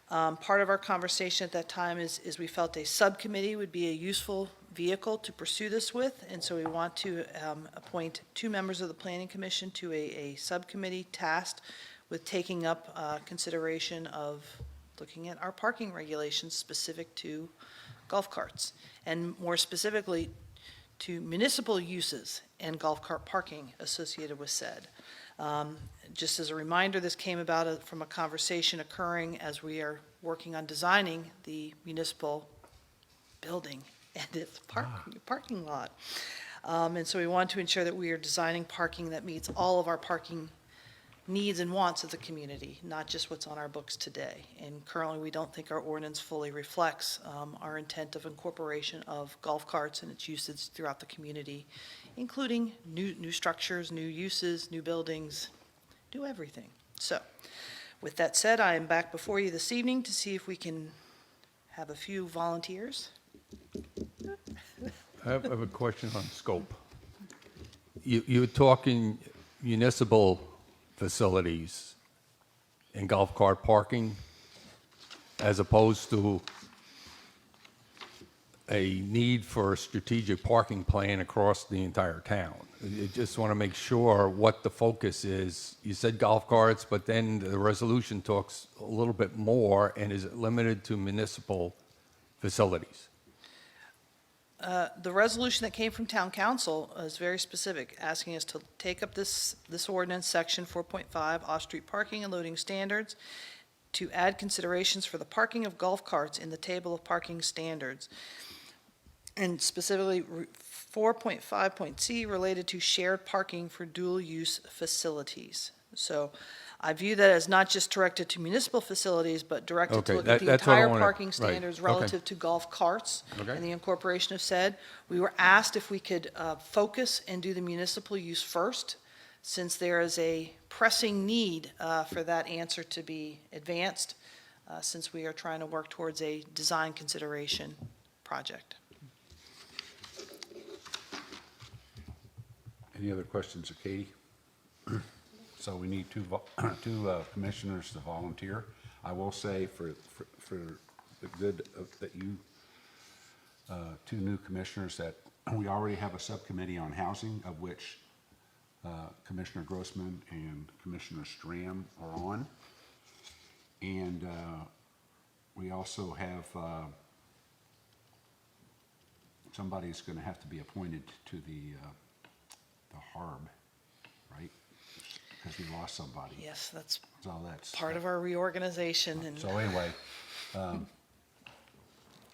Part of our conversation at that time is we felt a subcommittee would be a useful vehicle to pursue this with. And so we want to appoint 2 members of the Planning Commission to a subcommittee tasked with taking up consideration of looking at our parking regulations specific to golf carts, and more specifically to municipal uses and golf cart parking associated with said. Just as a reminder, this came about from a conversation occurring as we are working on designing the municipal building and its parking lot. And so we want to ensure that we are designing parking that meets all of our parking needs and wants of the community, not just what's on our books today. And currently, we don't think our ordinance fully reflects our intent of incorporation of golf carts and its usage throughout the community, including new structures, new uses, new buildings, new everything. So, with that said, I am back before you this evening to see if we can have a few volunteers. I have a question on scope. You're talking municipal facilities and golf cart parking as opposed to a need for a strategic parking plan across the entire town. I just want to make sure what the focus is. You said golf carts, but then the resolution talks a little bit more, and is it limited to municipal facilities? The resolution that came from town council is very specific, asking us to take up this ordinance, section 4.5, off-street parking and loading standards, to add considerations for the parking of golf carts in the table of parking standards. And specifically, 4.5.c related to shared parking for dual-use facilities. So I view that as not just directed to municipal facilities, but directed to Okay, look at the that's what I entire wanna- parking right, standards okay. relative to golf carts Okay. and the incorporation of said. We were asked if we could focus and do the municipal use first, since there is a pressing need for that answer to be advanced, since we are trying to work towards a design consideration project. Any other questions of Katie? So we need two commissioners to volunteer. I will say for the good of that you, two new commissioners, that we already have a subcommittee on housing, of which Commissioner Grossman and Commissioner Stram are on. And we also have, somebody's gonna have to be appointed to the HARB, right? Because we lost somebody. Yes, that's So that's. part of our reorganization and. So anyway, I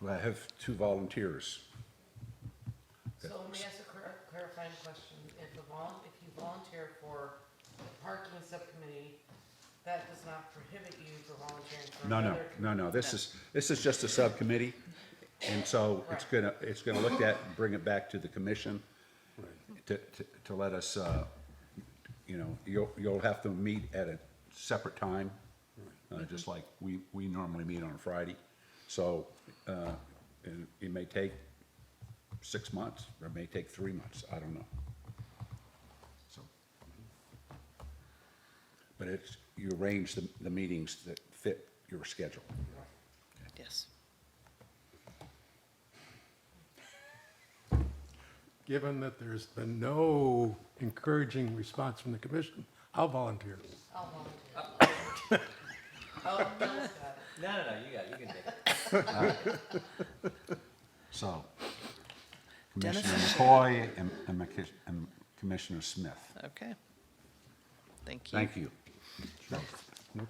have two volunteers. So let me ask a clarifying question. If you volunteer for the parking subcommittee, that does not prohibit you from volunteering for No, another? no, this is just a subcommittee. And so it's gonna look at, bring it back to the commission to let us, you'll have to meet at a separate time, just like we normally meet on a Friday. So, it may take 6 months, or it may take 3 months, I don't know. So, but you arrange the meetings that fit your schedule. Yes. Given that there's been no encouraging response from the commission, I'll volunteer. I'll volunteer. Oh, Bill's got it. No, you can take it. So, Dennis? Commissioner McCoy and Commissioner Smith. Okay. Thank you. Thank you. No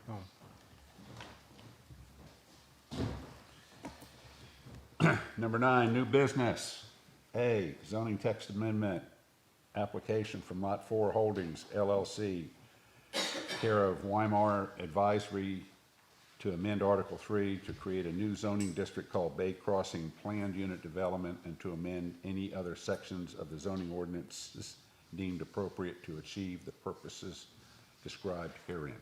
problem. Number 9, new business. A, zoning text amendment, application from Lot 4 Holdings LLC, care of Weimar Advisory, to amend Article 3 to create a new zoning district called Bay Crossing Planned Unit Development, and to amend any other sections of the zoning ordinances deemed appropriate to achieve the purposes described herein.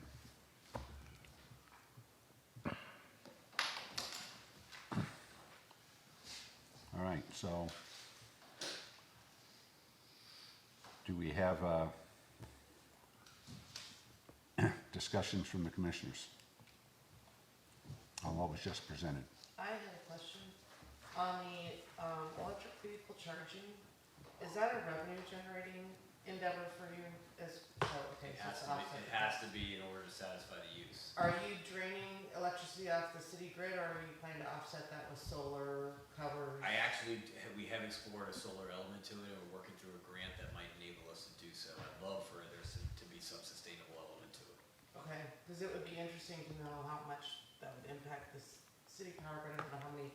All right, so do we have discussions from the commissioners on what was just presented? I had a question. On the electric vehicle charging, is that a revenue generating endeavor for you? Okay, so it's offset. It has to be in order to satisfy the use. Are you draining electricity off the city grid, or are you planning to offset that with solar covers? We have explored a solar element to it, and we're working through a grant that might enable us to do so. I'd love for there to be some sustainable element to it. Okay, because it would be interesting to know how much that would impact this city power, but I don't know how many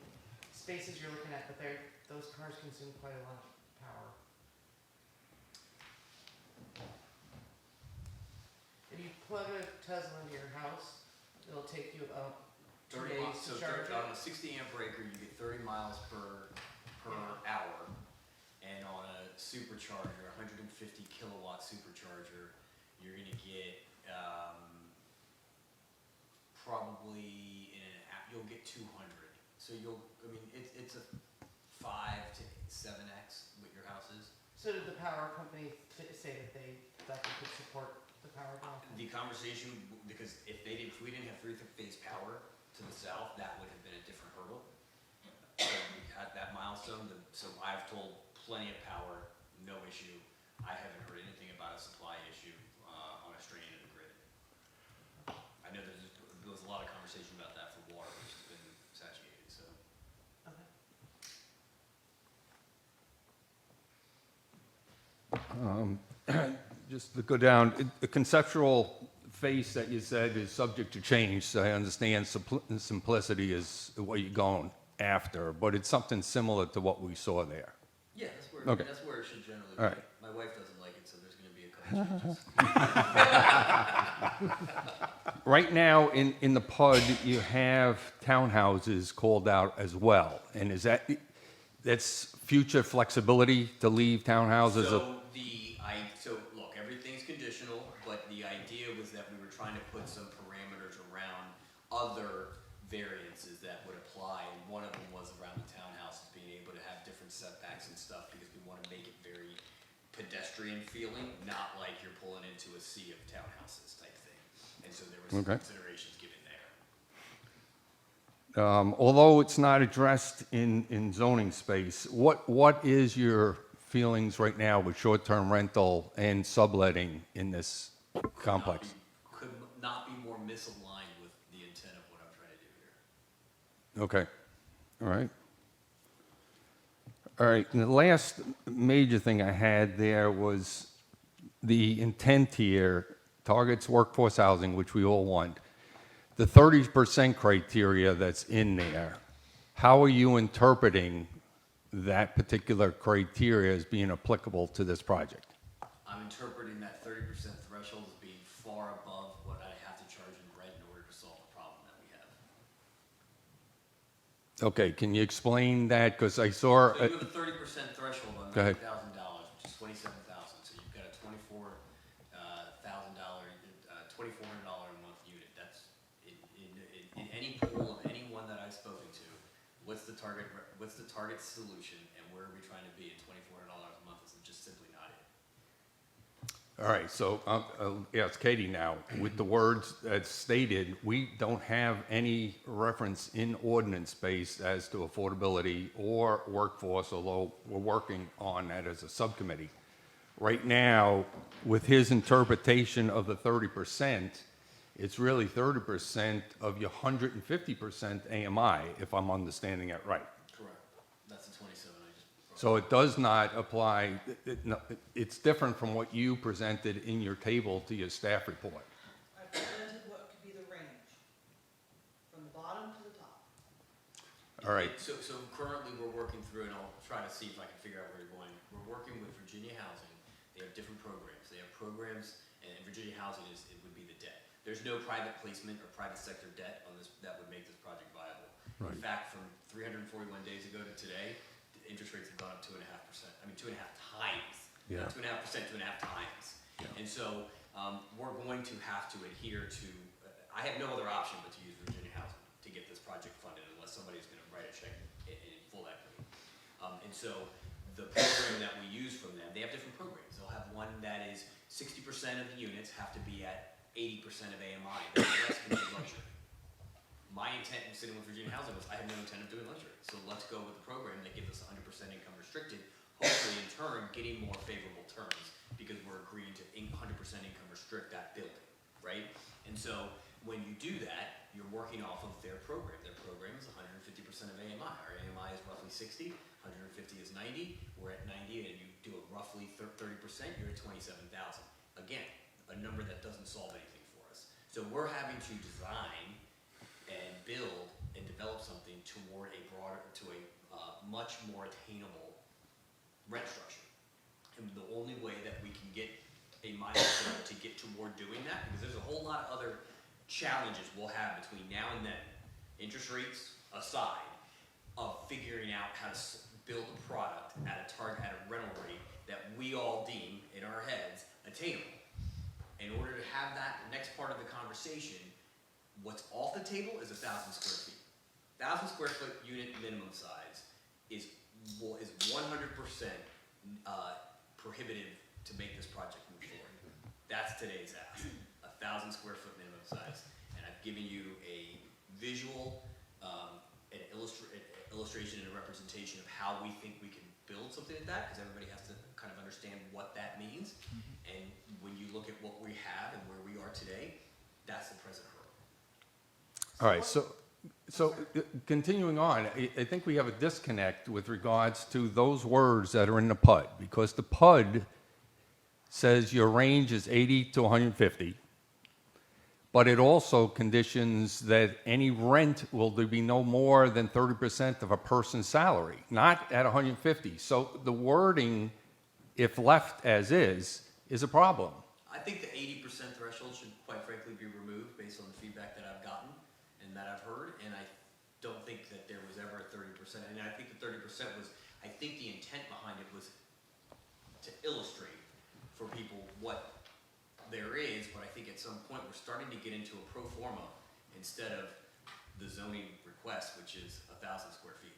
spaces you're looking at, but those cars consume quite a lot of power. If you plug a Tesla into your house, it'll take you about 2 30 days miles, to so charge on a it. 60 amp breaker, you get 30 miles per hour. And on a supercharger, 150 kilowatt supercharger, you're gonna get, probably you'll get 200. So it's a 5 to 7x what your house is. So did the power company say that they could support the power bill? The conversation, because if we didn't have three-phase power to the south, that would have been a different hurdle. So we had that milestone, so I've told plenty of power, no issue. I haven't heard anything about a supply issue on a strain of the grid. I know there was a lot of conversation about that for water, which has been satiated, so. Okay. Just to go down, the conceptual face that you said is subject to change, so I understand simplicity is what you're going after, but it's something similar to what we saw there. Yeah, that's where, Okay. that's where it should generally be. All right. My wife doesn't like it, so there's gonna be a couple changes. Right now, in the PUD, you have townhouses called out as well, and that's future flexibility to leave townhouses? So look, everything's conditional, but the idea was that we were trying to put some parameters around other variances that would apply, and one of them was around the townhouses being able to have different setbacks and stuff, because we want to make it very pedestrian feeling, not like you're pulling into a sea of townhouses type thing. And so there was some Okay. considerations given there. Although it's not addressed in zoning space, what is your feelings right now with short-term rental and subletting in this complex? Could not be more misaligned with the intent of what I'm trying to do here. Okay, all right. All right, and the last major thing I had there was the intent here, targets workforce housing, which we all want. The 30% criteria that's in there, how are you interpreting that particular criteria as being applicable to this project? I'm interpreting that 30% threshold as being far above what I have to charge in rent in order to solve the problem that we have. Okay, can you explain that? Because I saw, So you have a 30% threshold on Go ahead. $90,000, which is $27,000. So you've got a $2400 a month unit. That's in any pool of anyone that I've spoken to. What's the target solution, and where are we trying to be? And $2400 a month is just simply not it. all right, so I'll ask Katie now. With the words that's stated, we don't have any reference in ordinance space as to affordability or workforce, although we're working on that as a subcommittee. Right now, with his interpretation of the 30%, it's really 30% of your 150% AMI, if I'm understanding it right. Correct. That's the 27 I just brought. So it does not apply, it's different from what you presented in your table to your staff report. I presented what could be the range, from the bottom to the top. All right, So currently, we're working through, and I'll try to see if I can figure out where you're going. We're working with Virginia Housing. They have different programs. They have programs, and Virginia Housing it would be the debt. There's no private placement or private sector debt on this that would make this project viable. In fact, from 341 days ago to today, the interest rates have gone up 2.5%. I mean, 2.5 times. Yeah. Not 2.5%, 2.5 times. And so we're going to have to adhere to. I have no other option but to use Virginia Housing to get this project funded, unless somebody's going to write a check in full equity. And so the program that we use from them, they have different programs. They'll have one that is 60% of the units have to be at 80% of AMI. The rest can be luxury. My intent in sitting with Virginia Housing was I have no intent of doing luxury. So let's go with the program that gives us 100% income restricted, hopefully in turn getting more favorable terms because we're agreeing to 100% income restrict that building, right? And so when you do that, you're working off of their program. Their program is 150% of AMI. Our AMI is roughly 60, 150 is 90. We're at 90 and you do a roughly 30%, you're at 27,000. Again, a number that doesn't solve anything for us. So we're having to design and build and develop something toward a much more attainable rent structure. And the only way that we can get a milestone to get toward doing that, because there's a whole lot of other challenges we'll have between now and then, interest rates aside, of figuring out how to build a product at a rental rate that we all deem in our heads attainable. In order to have that next part of the conversation, what's off the table is 1,000 square feet. 1,000 square foot unit minimum size is 100% prohibitive to make this project move forward. That's today's ask, 1,000 square foot minimum size. And I've given you a visual, an illustration and a representation of how we think we can build something like that, because everybody has to kind of understand what that means. And when you look at what we have and where we are today, that's the present hurdle. All right, so continuing on, I think we have a disconnect with regards to those words that are in the PUD, because the PUD says your range is 80 to 150, but it also conditions that any rent will be no more than 30% of a person's salary, not at 150. So the wording, if left as is a problem. I think the 80% threshold should, quite frankly, be removed based on the feedback that I've gotten and that I've heard, and I don't think that there was ever a 30%. And I think the 30% was, I think the intent behind it was to illustrate for people what there is, but I think at some point we're starting to get into a pro forma instead of the zoning request, which is 1,000 square feet.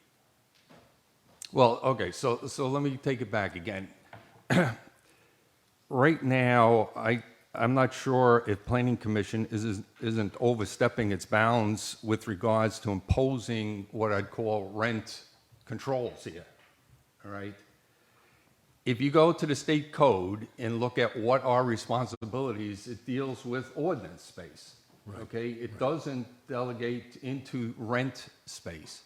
Well, okay, so let me take it back again. Right now, I'm not sure if Planning Commission isn't overstepping its bounds with regards to imposing what I'd call rent controls here, all right? If you go to the state code and look at what our responsibilities, it deals with ordinance space, okay? It doesn't delegate into rent space.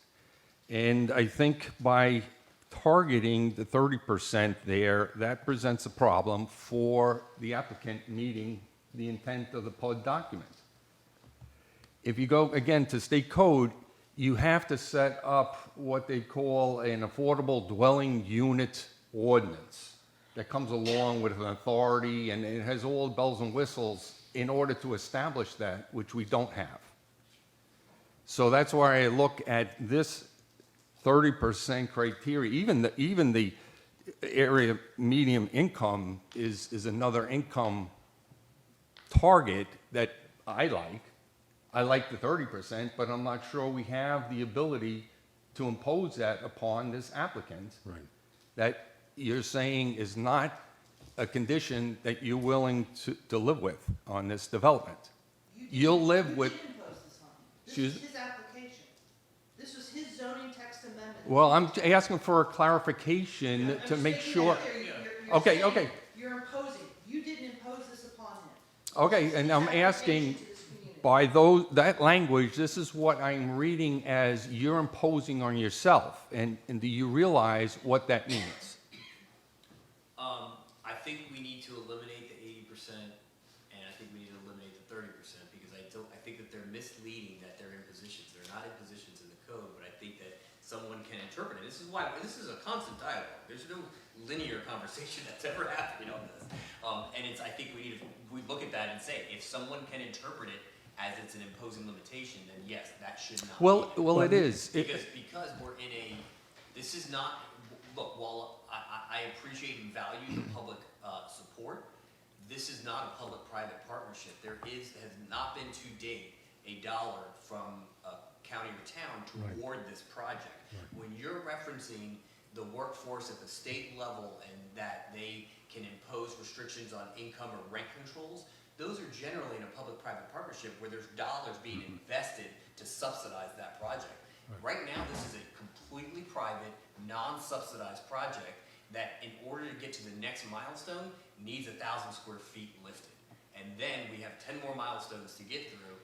And I think by targeting the 30% there, that presents a problem for the applicant meeting the intent of the PUD document. If you go, again, to state code, you have to set up what they call an affordable dwelling unit ordinance that comes along with an authority, and it has all bells and whistles in order to establish that, which we don't have. So that's why I look at this 30% criteria. Even the area medium income is another income target that I like. I like the 30%, but I'm not sure we have the ability to impose that upon this applicant. Right. That you're saying is not a condition that you're willing to live with on this development. You'll live with. You did impose this on him. This Excuse- was his application. This was his zoning text amendment. Well, I'm asking for a clarification I'm to just make making sure. that clear. You're Okay, saying okay. You're imposing. You didn't impose this upon him. Okay, This is and his I'm asking, application to this community. by that language, this is what I'm reading as you're imposing on yourself. And do you realize what that means? I think we need to eliminate the 80%, and I think we need to eliminate the 30%, because I think that they're misleading that they're in positions. They're not in positions in the code, but I think that someone can interpret it. This is why, this is a constant dialogue. There's no linear conversation that's ever happening on this. And I think we look at that and say, if someone can interpret it as it's an imposing limitation, then yes, that should not be. Well, it is. Because we're in this is not, look, while I appreciate and value the public support, this is not a public-private partnership. There has not been to date a dollar from a county or town toward this project. When you're referencing the workforce at the state level and that they can impose restrictions on income or rent controls, those are generally in a public-private partnership where there's dollars being invested to subsidize that project. Right now, this is a completely private, non-subsidized project that in order to get to the next milestone needs 1,000 square feet lifted. And then we have 10 more milestones to get through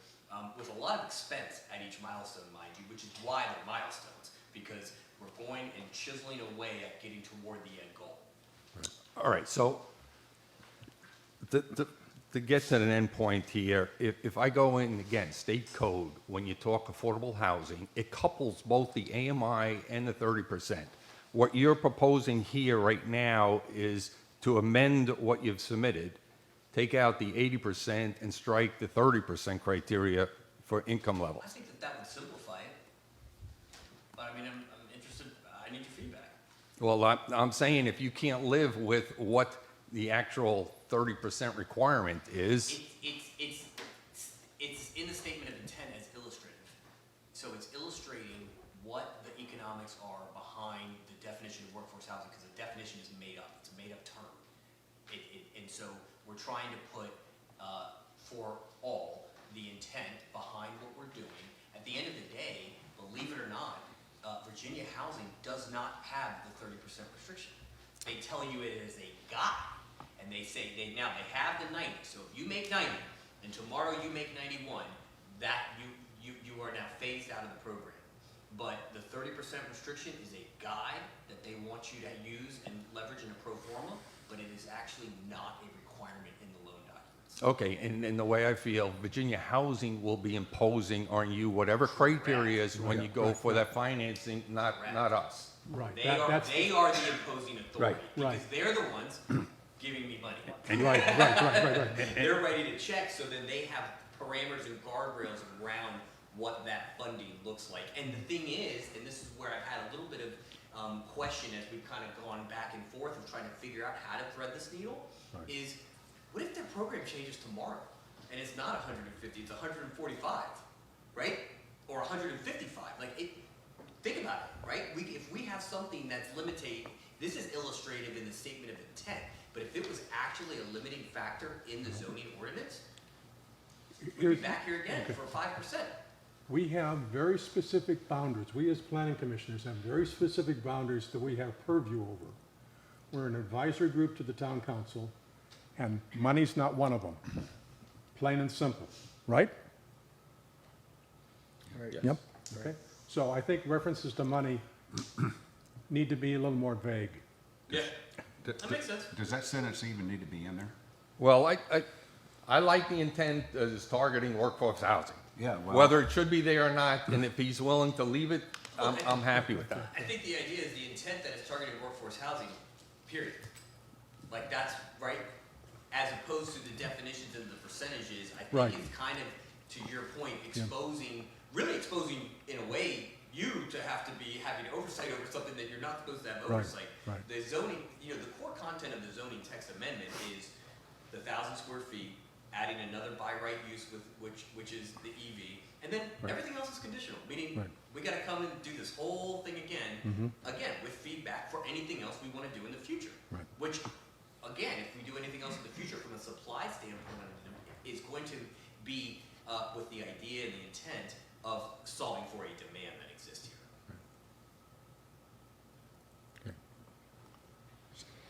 with a lot of expense at each milestone, mind you, which is why they're milestones, because we're going and chiseling away at getting toward the end goal. All right, so to get to an end point here, if I go in, again, state code, when you talk affordable housing, it couples both the AMI and the 30%. What you're proposing here right now is to amend what you've submitted, take out the 80% and strike the 30% criteria for income level. I think that that would simplify it. But I mean, I'm interested, I need your feedback. Well, I'm saying if you can't live with what the actual 30% requirement is, It's in the statement of intent as illustrative. So it's illustrating what the economics are behind the definition of workforce housing, because the definition is made up. It's a made-up term. And so we're trying to put, for all, the intent behind what we're doing. At the end of the day, believe it or not, Virginia Housing does not have the 30% restriction. They tell you it is a guide, and they say they have the 90. So if you make 90 and tomorrow you make 91, that you are now phased out of the program. But the 30% restriction is a guide that they want you to use and leverage in a pro forma, but it is actually not a requirement in the loan documents. okay, and the way I feel, Virginia Housing will be imposing on you whatever criteria is when you go for that financing, not us. Right. They that- are that's- the imposing authority, Right. because Right. they're the ones giving me money. Right. They're ready to check, so then they have parameters and guardrails around what that funding looks like. And the thing is, and this is where I've had a little bit of question as we've kind of gone back and forth of trying to figure out how to thread this needle, is what if their program changes tomorrow and it's not 150, it's 145, right? Or 155, think about it, right? If we have something that's limiting, this is illustrative in the statement of intent, but if it was actually a limiting factor in the zoning ordinance, we'd be Here's- back here again for 5%. We have very specific boundaries. We as planning commissioners have very specific boundaries that we have purview over. We're an advisory group to the town council, and money's not one of them. Plain and simple, right? Yep. Okay. So I think references to money need to be a little more vague. Yeah, that makes sense. Does that sentence even need to be in there? Well, I like the intent as targeting workforce housing. Yeah, well- Whether it should be there or not, and if he's willing to leave it, Okay. I'm happy with that. I think the idea is the intent that it's targeting workforce housing, period. That's right, as opposed to the definitions and the percentages, I Right. think it's kind of, to your point, really exposing, in a way, you to have to be having oversight over something that you're not supposed to have Right, oversight. right. The zoning, the core content of the zoning text amendment is the 1,000 square feet, adding another by right use with, which is the EV, and then Right. everything else is conditional, meaning Right. we gotta come and do this whole thing again, with feedback for anything else we wanna do in the future. Right. Which, again, if we do anything else in the future from a supply standpoint, is going to be, with the idea and the intent of solving for a demand that exists here.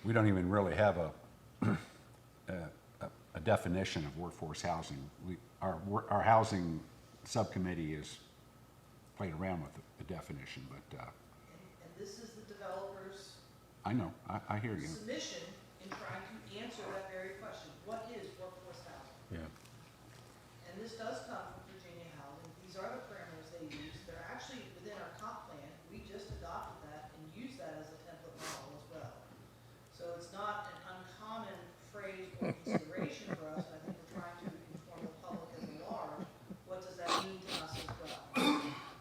We don't even really have a definition of workforce housing. Our housing subcommittee has played around with the definition, but And this is the developer's I know, I hear you. submission in trying to answer that very question. What is workforce housing? Yeah. And this does come from Virginia Housing. These are the parameters they use. They're actually within our comp plan. We just adopted that and use that as a template model as well. So it's not an uncommon phrase or consideration for us. I think we're trying to inform the public as a large. What does that mean to us as well?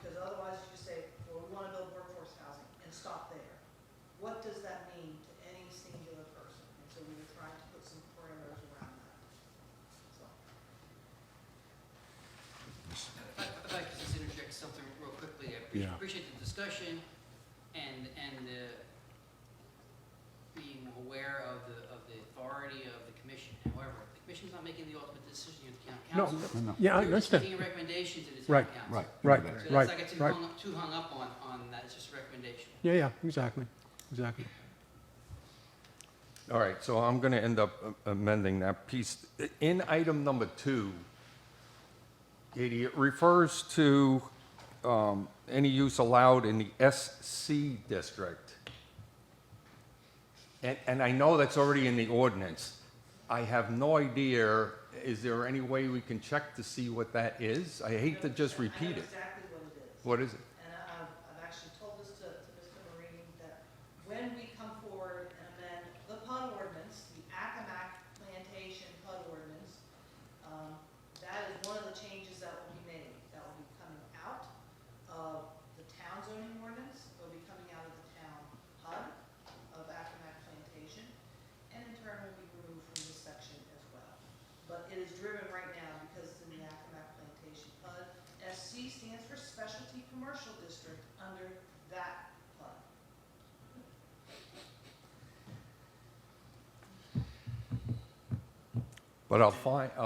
Because otherwise you just say, well, we want to build workforce housing and stop there. What does that mean to any singular person? And so we were trying to put some parameters around that. So. If I could just interject something real quickly, I Yeah. appreciate the discussion and being aware of the authority of the commission. However, the commission's not making the ultimate decision, you're the town No, council. No. yeah, I You're just understand. making a recommendation to the Right, town council. Right. Right, I know that. So right, that's like right. too hung up on that, it's just a recommendation. Yeah, exactly. All right, so I'm going to end up amending that piece. In item number 2, Katie, it refers to any use allowed in the SC district. And I know that's already in the ordinance. I have no idea is there any way we can check to see what that is? I hate to just repeat it. exactly what it is. What is it? And I've actually told this to Mr. Marine, that when we come forward and amend the PUD ordinance, the Accomack Plantation PUD ordinance, that is one of the changes that will be made. That will be coming out of the town zoning ordinance, it will be coming out of the town PUD of Accomack Plantation, and in turn will be removed from this section as well. But it is driven right now because it's in the Accomack Plantation PUD. SC stands for Specialty Commercial District under that PUD. But I'll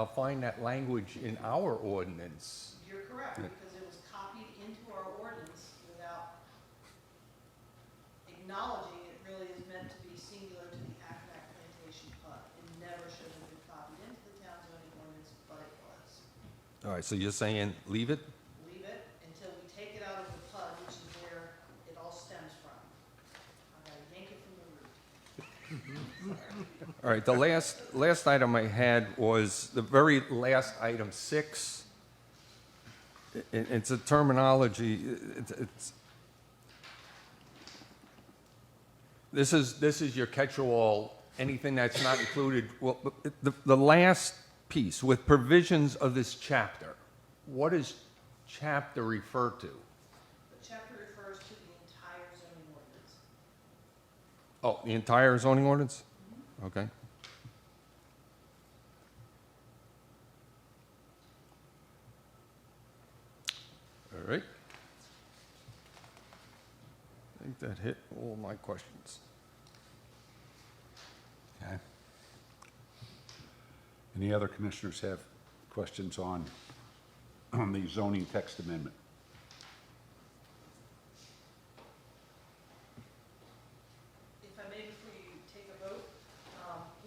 find that language in our ordinance. You're correct, because it was copied into our ordinance without acknowledging it really is meant to be singular to the Accomack Plantation PUD. It never should have been copied into the town zoning ordinance, but it was. All right, so you're saying leave it? Leave it until we take it out of the PUD, which is where it all stems from. I gotta yank it from the root. All right, the last item I had was the very last item, 6. It's a terminology, this is your catch-all, anything that's not included. Well, the last piece, with provisions of this chapter, what does chapter refer to? The chapter refers to the entire zoning ordinance. Oh, the entire zoning ordinance? Okay. All right. I think that hit all my questions. Okay. Any other commissioners have questions on the zoning text amendment? If I may, before you take a vote,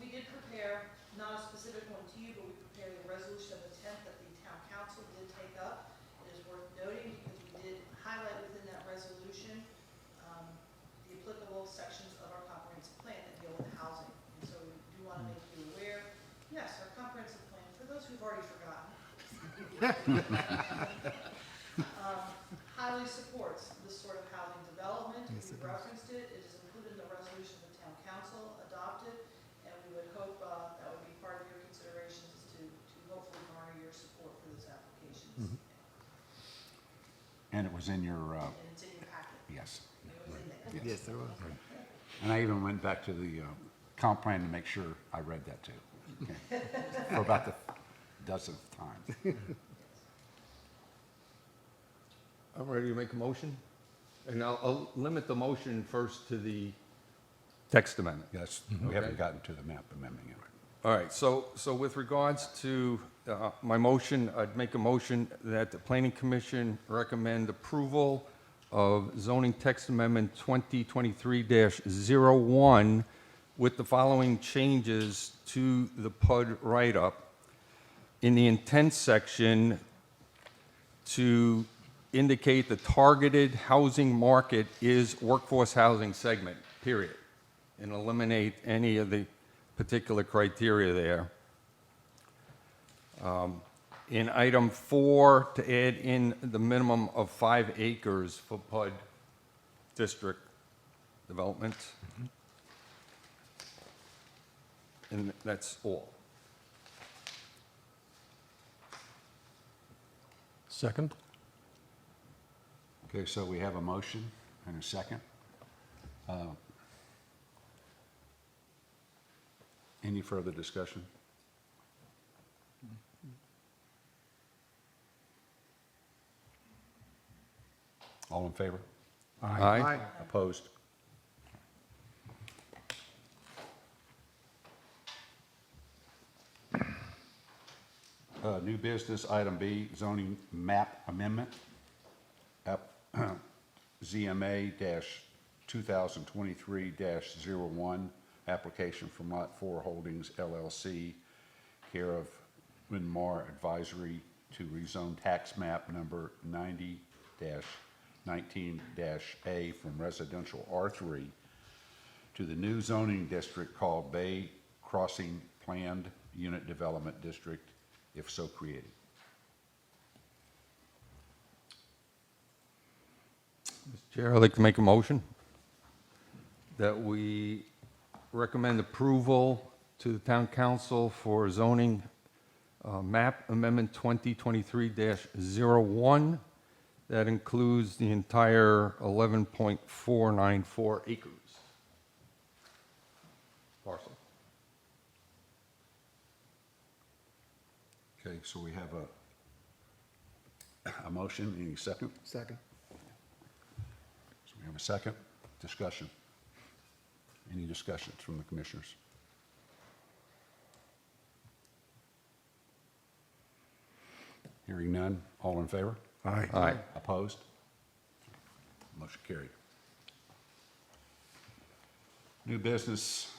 we did prepare, not a specific one to you, but we prepared a resolution of intent that the town council did take up. It is worth noting because we did highlight within that resolution, the applicable sections of our comprehensive plan that deal with housing. And so we do want to make you aware, yes, our comprehensive plan, for those who've already forgotten, highly supports this sort of housing development. We referenced it, it is included in the resolution the town council adopted, and we would hope that would be part of your considerations to hopefully garner your support for this application. And it was in your, And it's in your packet. yes. It was in there. Yes, there was. And I even went back to the comp plan to make sure I read that too. Okay. For about the dozenth time. I'm ready to make a motion. And I'll limit the motion first to the text amendment. Yes, we haven't Okay. gotten to the map amendment yet. All right, so with regards to my motion, I'd make a motion that the Planning Commission recommend approval of zoning text amendment 2023-01 with the following changes to the PUD write-up. In the intent section, to indicate the targeted housing market is workforce housing segment, period, and eliminate any of the particular criteria there. In item 4, to add in the minimum of 5 acres for PUD district development. And that's all. Second? Okay, so we have a motion and a second. Any further discussion? All in favor? Aye. Opposed? New business, item B, zoning map amendment. ZMA-2023-01, application from Lot 4 Holdings LLC, care of Winmar Advisory to rezone tax map number 90-19-A from residential R3 to the new zoning district called Bay Crossing Planned Unit Development District if so created. Mr. Chair, I'd like to make a motion that we recommend approval to the town council for zoning map amendment 2023-01. That includes the entire 11.494 acres parcel. Okay, so we have a motion, any second? Second. So we have a second. Discussion. Any discussions from the commissioners? Hearing none, all in favor? Aye. Aye. Opposed? Motion carried. New business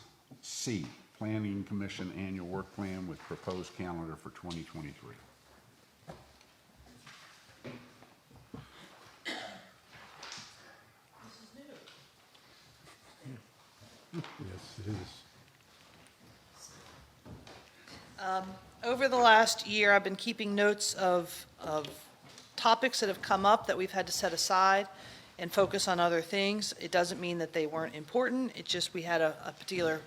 C, Planning Commission Annual Work Plan with proposed calendar for 2023. Yes, it is. Over the last year, I've been keeping notes of topics that have come up that we've had to set aside and focus on other things. It doesn't mean that they weren't important, it's just we had a particular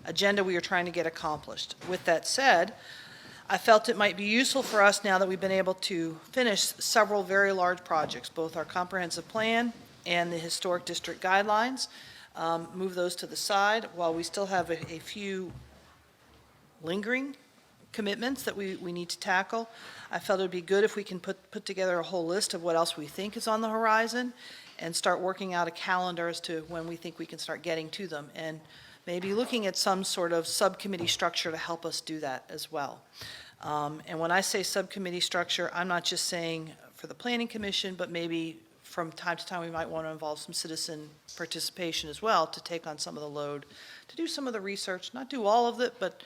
agenda we were trying to get accomplished. With that said, I felt it might be useful for us now that we've been able to finish several very large projects, both our comprehensive plan and the historic district guidelines, move those to the side while we still have a few lingering commitments that we need to tackle. I felt it would be good if we can put together a whole list of what else we think is on the horizon and start working out a calendar as to when we think we can start getting to them, and maybe looking at some sort of subcommittee structure to help us do that as well. And when I say subcommittee structure, I'm not just saying for the Planning Commission, but maybe from time to time we might want to involve some citizen participation as well to take on some of the load, to do some of the research, not do all of it, but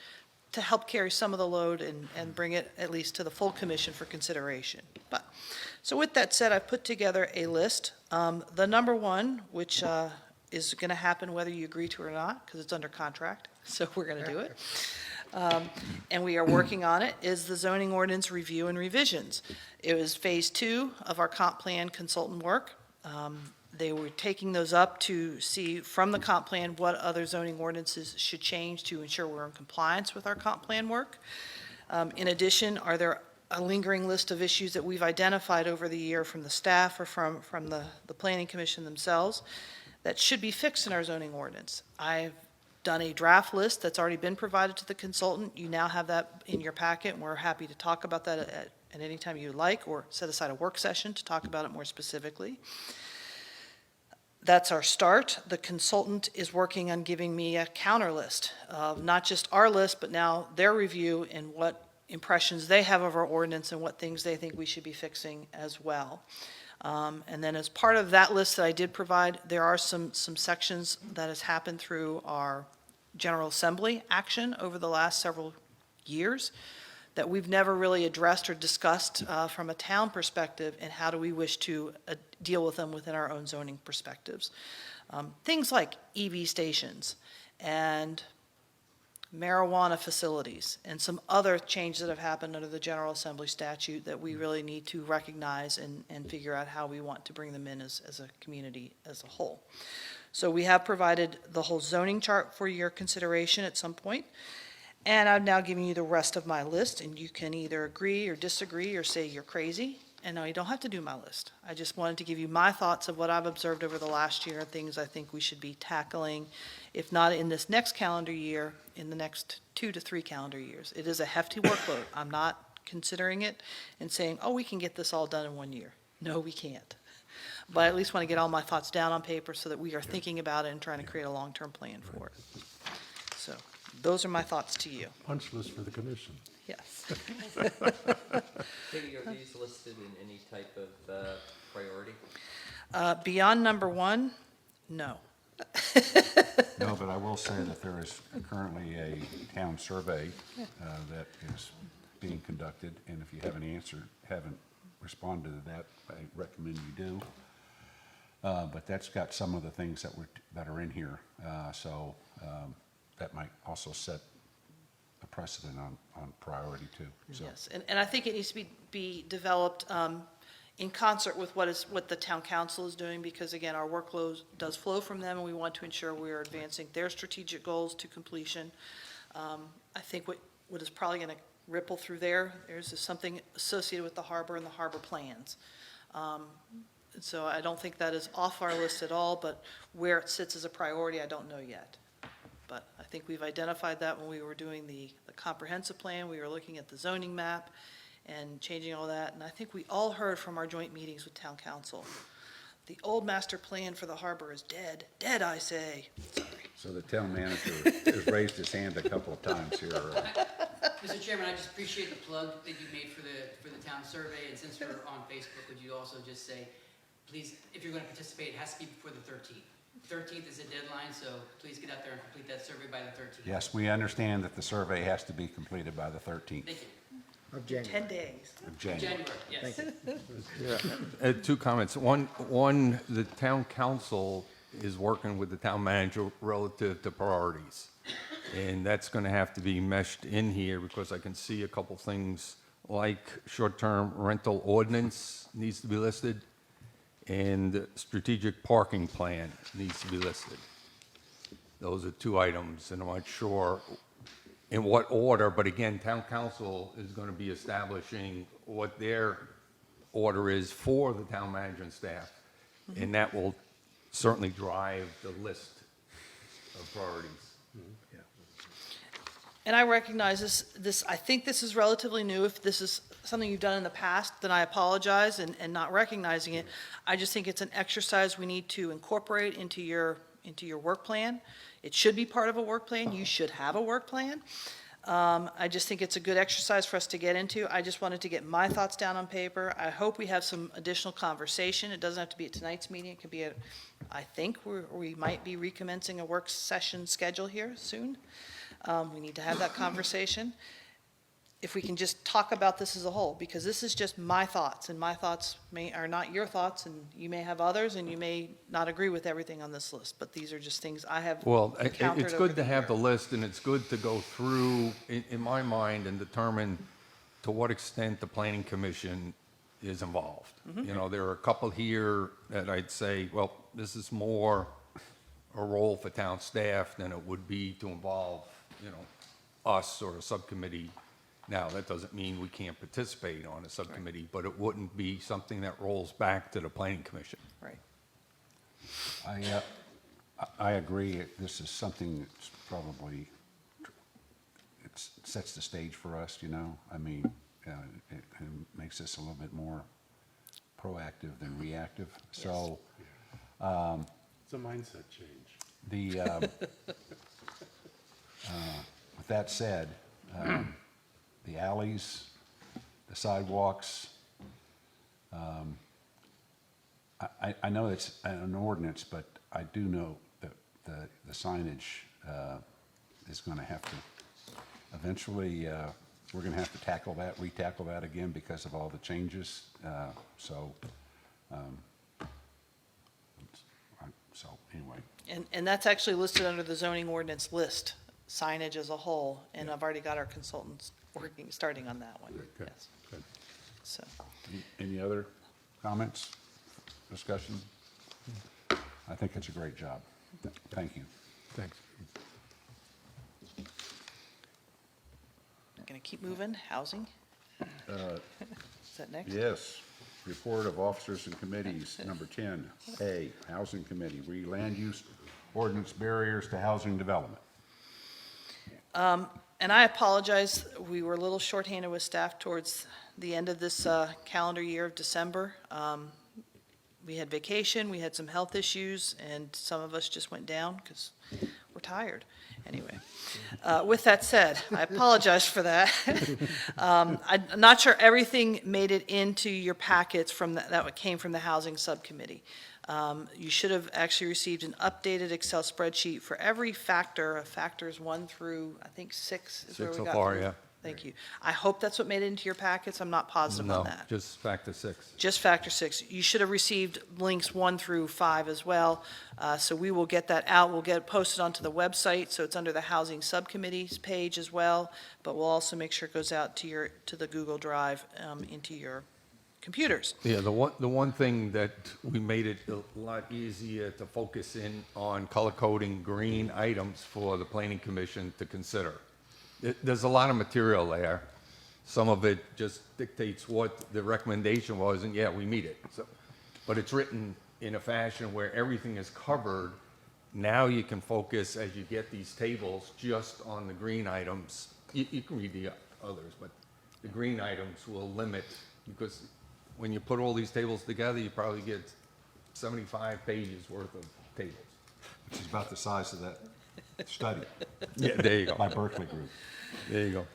to help carry some of the load and bring it at least to the full commission for consideration. So with that said, I've put together a list. The number one, which is going to happen whether you agree to it or not, because it's under contract, so we're going to do it. And we are working on it, is the zoning ordinance review and revisions. It was phase 2 of our comp plan consultant work. They were taking those up to see from the comp plan what other zoning ordinances should change to ensure we're in compliance with our comp plan work. In addition, are there a lingering list of issues that we've identified over the year from the staff or from the Planning Commission themselves that should be fixed in our zoning ordinance? I've done a draft list that's already been provided to the consultant. You now have that in your packet, and we're happy to talk about that at any time you like, or set aside a work session to talk about it more specifically. That's our start. The consultant is working on giving me a counter list of not just our list, but now their review and what impressions they have of our ordinance and what things they think we should be fixing as well. And then as part of that list that I did provide, there are some sections that has happened through our General Assembly action over the last several years that we've never really addressed or discussed from a town perspective, and how do we wish to deal with them within our own zoning perspectives. Things like EV stations and marijuana facilities and some other changes that have happened under the General Assembly statute that we really need to recognize and figure out how we want to bring them in as a community as a whole. So we have provided the whole zoning chart for your consideration at some point. And I'm now giving you the rest of my list, and you can either agree or disagree or say you're crazy. And no, you don't have to do my list. I just wanted to give you my thoughts of what I've observed over the last year, things I think we should be tackling, if not in this next calendar year, in the next 2 to 3 calendar years. It is a hefty workload. I'm not considering it and saying, oh, we can get this all done in 1 year. No, we can't. But I at least want to get all my thoughts down on paper so that we are thinking about it and trying to create a long-term plan for it. So those are my thoughts to you. Punch list for the commission. Yes. Katie, are these listed in any type of priority? Beyond number 1, no. No, but I will say that there is currently a town survey that is being conducted, and if you haven't responded to that, I recommend you do. But that's got some of the things that are in here, so that might also set a precedent on priority too, so. Yes, and I think it needs to be developed in concert with what the town council is doing, because again, our workload does flow from them, and we want to ensure we are advancing their strategic goals to completion. I think what is probably going to ripple through there's something associated with the harbor and the harbor plans. And so I don't think that is off our list at all, but where it sits as a priority, I don't know yet. But I think we've identified that when we were doing the comprehensive plan. We were looking at the zoning map and changing all that. And I think we all heard from our joint meetings with town council, the old master plan for the harbor is dead. Dead, I say. Sorry. So the town manager has raised his hand a couple of times here. Mr. Chairman, I just appreciate the plug that you made for the town survey, and since we're on Facebook, would you also just say, please, if you're going to participate, it has to be before the 13th. 13th is a deadline, so please get out there and complete that survey by the 13th. Yes, we understand that the survey has to be completed by the 13th Thank you. Of January. 10 days. of January. January, yes. Two comments. One, the town council is working with the town manager relative to priorities. And that's going to have to be meshed in here, because I can see a couple things like short-term rental ordinance needs to be listed, and strategic parking plan needs to be listed. Those are two items, and I'm not sure in what order, but again, town council is going to be establishing what their order is for the town manager and staff, and that will certainly drive the list of priorities. And I recognize this, I think this is relatively new. If this is something you've done in the past, then I apologize and not recognizing it. I just think it's an exercise we need to incorporate into your work plan. It should be part of a work plan. You should have a work plan. I just think it's a good exercise for us to get into. I just wanted to get my thoughts down on paper. I hope we have some additional conversation. It doesn't have to be at tonight's meeting. It could be I think we might be recommencing a work session schedule here soon. We need to have that conversation. If we can just talk about this as a whole, because this is just my thoughts, and my thoughts are not your thoughts, and you may have others, and you may not agree with everything on this list, but these are just things I have Well, encountered it's over good to the have year. the list, and it's good to go through, in my mind, and determine to what extent the planning commission is involved. You know, there are a couple here that I'd say, well, this is more a role for town staff than it would be to involve, us or a subcommittee. Now, that doesn't mean we can't participate on a subcommittee, but it wouldn't be something that rolls back to the planning commission. Right. I agree. This is something that's probably, it sets the stage for us, I mean, it makes us a little bit more proactive than reactive. So It's a mindset change. with that said, the alleys, the sidewalks, I know it's an ordinance, but I do know that the signage is going to have to, eventually, we're going to have to retackle that again because of all the changes. So anyway. And that's actually listed under the zoning ordinance list, signage as a whole, and I've already got our consultants starting on that one, Good, yes. good. So, Any other comments, discussion? I think it's a great job. Thank you. Thanks. gonna keep moving, housing? Is that next? Yes. Report of officers and committees, number 10, A, Housing Committee, land use ordinance barriers to housing development. And I apologize, we were a little shorthanded with staff towards the end of this calendar year of December. We had vacation, we had some health issues, and some of us just went down because we're tired. Anyway, with that said, I apologize for that. I'm not sure everything made it into your packets from that came from the Housing Subcommittee. You should have actually received an updated Excel spreadsheet for every factor, factors 1 through, I think, 6 is where we 6 so got far, from yeah. Thank you. I hope that's what made it into your packets. I'm not positive on No, that. just factor 6. Just Factor 6. You should have received links 1 through 5 as well. So we will get that out. We'll get it posted onto the website, so it's under the Housing Subcommittee's page as well. But we'll also make sure it goes out to the Google Drive, into your computers. Yeah, the one thing that we made it a lot easier to focus in on color coding green items for the planning commission to consider. There's a lot of material there. Some of it just dictates what the recommendation was, and yeah, we meet it. So, but it's written in a fashion where everything is covered. Now you can focus, as you get these tables, just on the green items. You can read the others, but the green items will limit, because when you put all these tables together, you probably get 75 pages worth of tables. Which is about the size of that study Yeah, there you by go. Berkeley Group. There you go.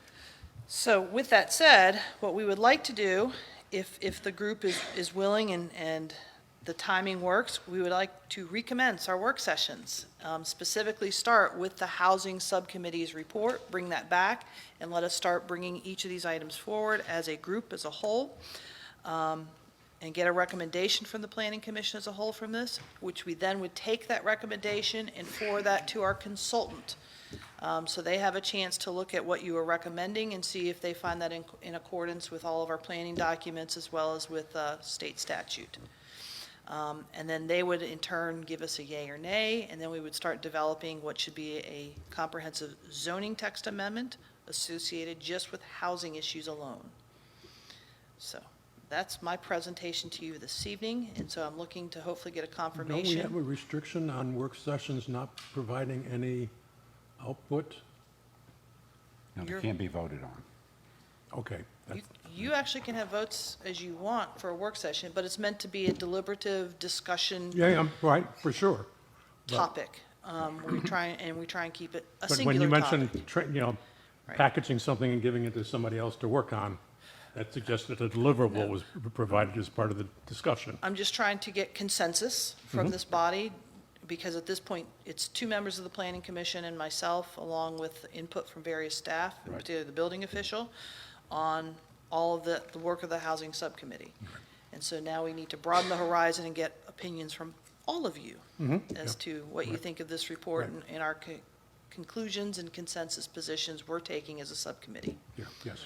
So with that said, what we would like to do, if the group is willing and the timing works, we would like to recommence our work sessions. Specifically start with the Housing Subcommittee's report, bring that back, and let us start bringing each of these items forward as a group, as a whole, and get a recommendation from the Planning Commission as a whole from this, which we then would take that recommendation and forward that to our consultant. So they have a chance to look at what you are recommending and see if they find that in accordance with all of our planning documents as well as with state statute. And then they would in turn give us a yay or nay, and then we would start developing what should be a comprehensive zoning text amendment associated just with housing issues alone. So that's my presentation to you this evening, and so I'm looking to hopefully get a Don't we confirmation. have a restriction on work sessions not providing any output? No, they You're- can't be voted on. Okay. that's- You actually can have votes as you want for a work session, but it's meant to be a deliberative discussion Yeah, I'm right, for sure. topic. We try and keep it a But when singular you topic. mentioned, Right. packaging something and giving it to somebody else to work on, that suggested a deliverable was provided as part of the discussion. I'm just trying to get consensus from this body, because at this point, it's 2 members of the Planning Commission and myself, along with input from various staff, in particular the building official, on all of the work of the Housing Subcommittee. And so now we need to broaden the horizon and get opinions from all of you as to what you think of this report Right. and our conclusions and consensus positions we're taking as a subcommittee. Yeah, yes,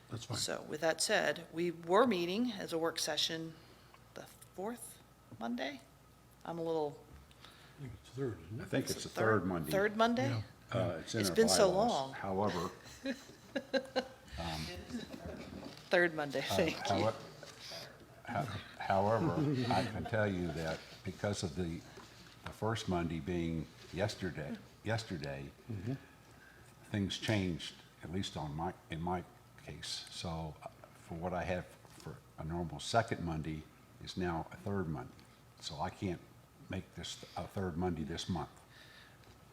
that's fine. So with that said, we were meeting as a work session the 4th Monday? I'm a little, I think it's third, isn't I it? think it's the third Monday. third Monday? It's in It's our been so bylaws. long. However, Third Monday, thank you. however, I can tell you that because of the first Monday being yesterday, things changed, at least in my case. So for what I have for a normal second Monday is now a third Monday. So I can't make this a third Monday this month.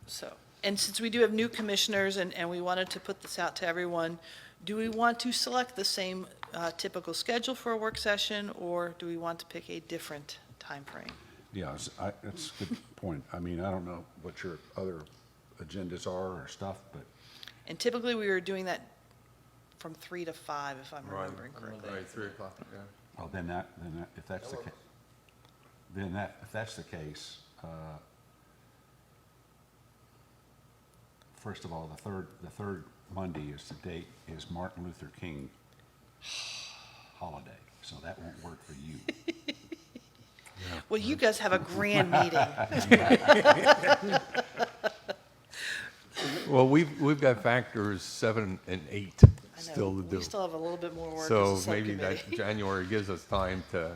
So, and since we do have new commissioners and we wanted to put this out to everyone, do we want to select the same typical schedule for a work session, or do we want to pick a different timeframe? Yeah, that's a good point. I mean, I don't know what your other agendas are or stuff, but And typically, we were doing that from 3 to 5, if I'm remembering correctly. Right, 3 o'clock, yeah. well, if that's the case, if that's the case, first of all, the third Monday is Martin Luther King holiday, so that won't work for you. Well, you guys have a grand meeting. Well, we've got factors 7 and 8 I know, still to do. We still have a little bit more work So as a maybe subcommittee. that January gives us time to,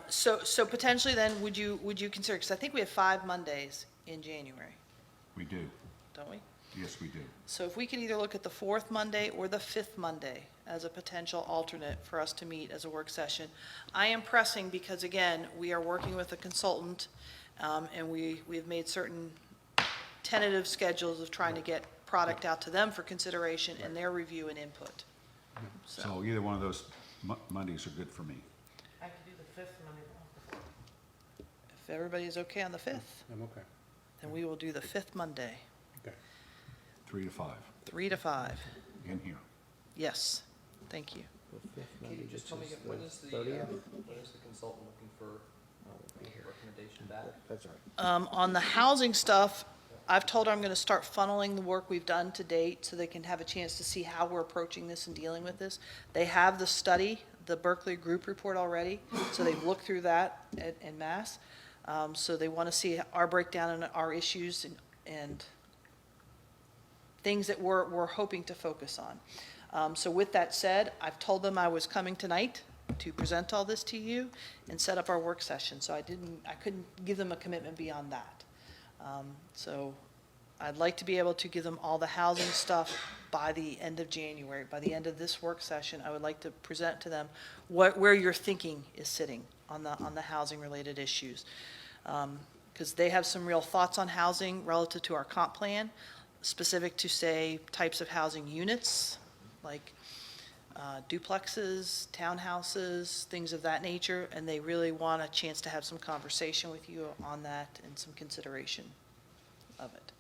So potentially then, would you consider, because I think we have 5 Mondays in January, We do, don't we? yes, we do. So if we could either look at the 4th Monday or the 5th Monday as a potential alternate for us to meet as a work session. I am pressing because, again, we are working with a consultant, and we have made certain tentative schedules of trying to get product out to them for consideration and their review and input. So either one of those Mondays are good for me. I could do the 5th Monday though. If everybody is okay on the 5th, I'm okay. then we will do the 5th Monday, Okay. 3 to 5. 3 to 5. in here. Yes, thank you. Can you just tell me again, when is the consultant looking for recommendation back? That's all right. On the housing stuff, I've told her I'm gonna start funneling the work we've done to date so they can have a chance to see how we're approaching this and dealing with this. They have the study, the Berkeley Group Report already, so they've looked through that en masse. So they wanna see our breakdown and our issues and things that we're hoping to focus on. So with that said, I've told them I was coming tonight to present all this to you and set up our work session, so I couldn't give them a commitment beyond that. So I'd like to be able to give them all the housing stuff by the end of January. By the end of this work session, I would like to present to them where your thinking is sitting on the housing-related issues. Because they have some real thoughts on housing relative to our comp plan, specific to, say, types of housing units, like duplexes, townhouses, things of that nature, and they really want a chance to have some conversation with you on that and some consideration of it.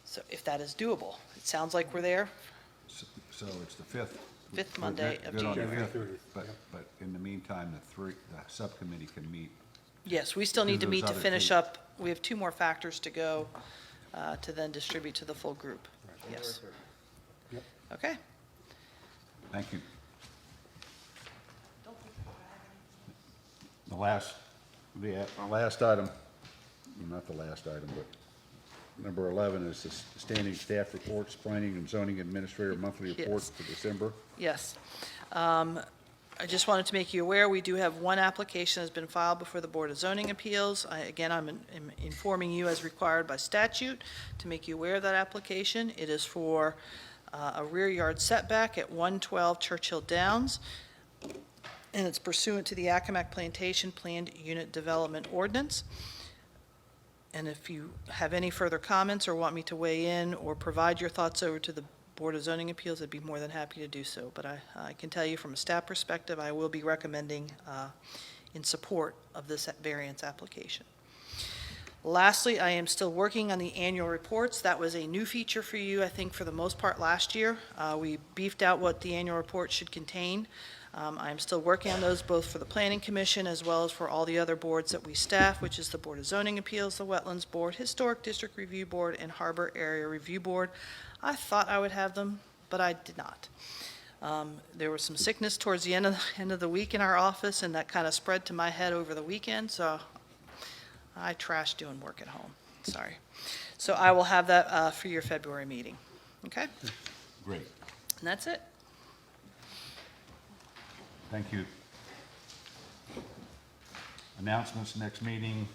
So if that is doable, it sounds like we're there. So it's the 5th. Fifth Monday of Good on the January. 5th, but in the meantime, the subcommittee can meet. Yes, we still need to Do meet those to other finish two. up. We have 2 more factors to go to then distribute to the full group. Yes. Okay. Thank you. The last item, not the last item, but number 11 is the standing staff reports, planning and zoning administrator monthly report Yes. for December. Yes. I just wanted to make you aware, we do have 1 application that's been filed before the Board of Zoning Appeals. Again, I'm informing you as required by statute to make you aware of that application. It is for a rear yard setback at 112 Churchill Downs, and it's pursuant to the Accomack Plantation Planned Unit Development Ordinance. And if you have any further comments or want me to weigh in or provide your thoughts over to the Board of Zoning Appeals, I'd be more than happy to do so. But I can tell you from a staff perspective, I will be recommending in support of this variance application. Lastly, I am still working on the annual reports. That was a new feature for you, I think, for the most part last year. We beefed out what the annual report should contain. I'm still working on those both for the Planning Commission as well as for all the other boards that we staff, which is the Board of Zoning Appeals, the Wetlands Board, Historic District Review Board, and Harbor Area Review Board. I thought I would have them, but I did not. There was some sickness towards the end of the week in our office, and that kind of spread to my head over the weekend, so I trashed doing work at home. Sorry. So I will have that for your February meeting. Okay? Great. And that's it. Thank you. Announcements, next meeting,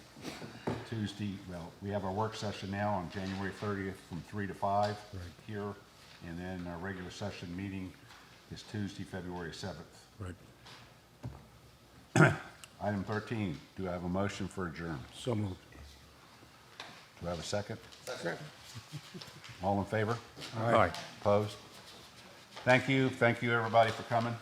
Tuesday, well, we have our work session now on January 30th from 3 to 5 here, and then our regular session meeting is Tuesday, February 7th. Right. Item 13, do I have a motion for adjournment? So moved. Do I have a second? Second. All in favor? Aye. Opposed? Thank you, everybody, for coming.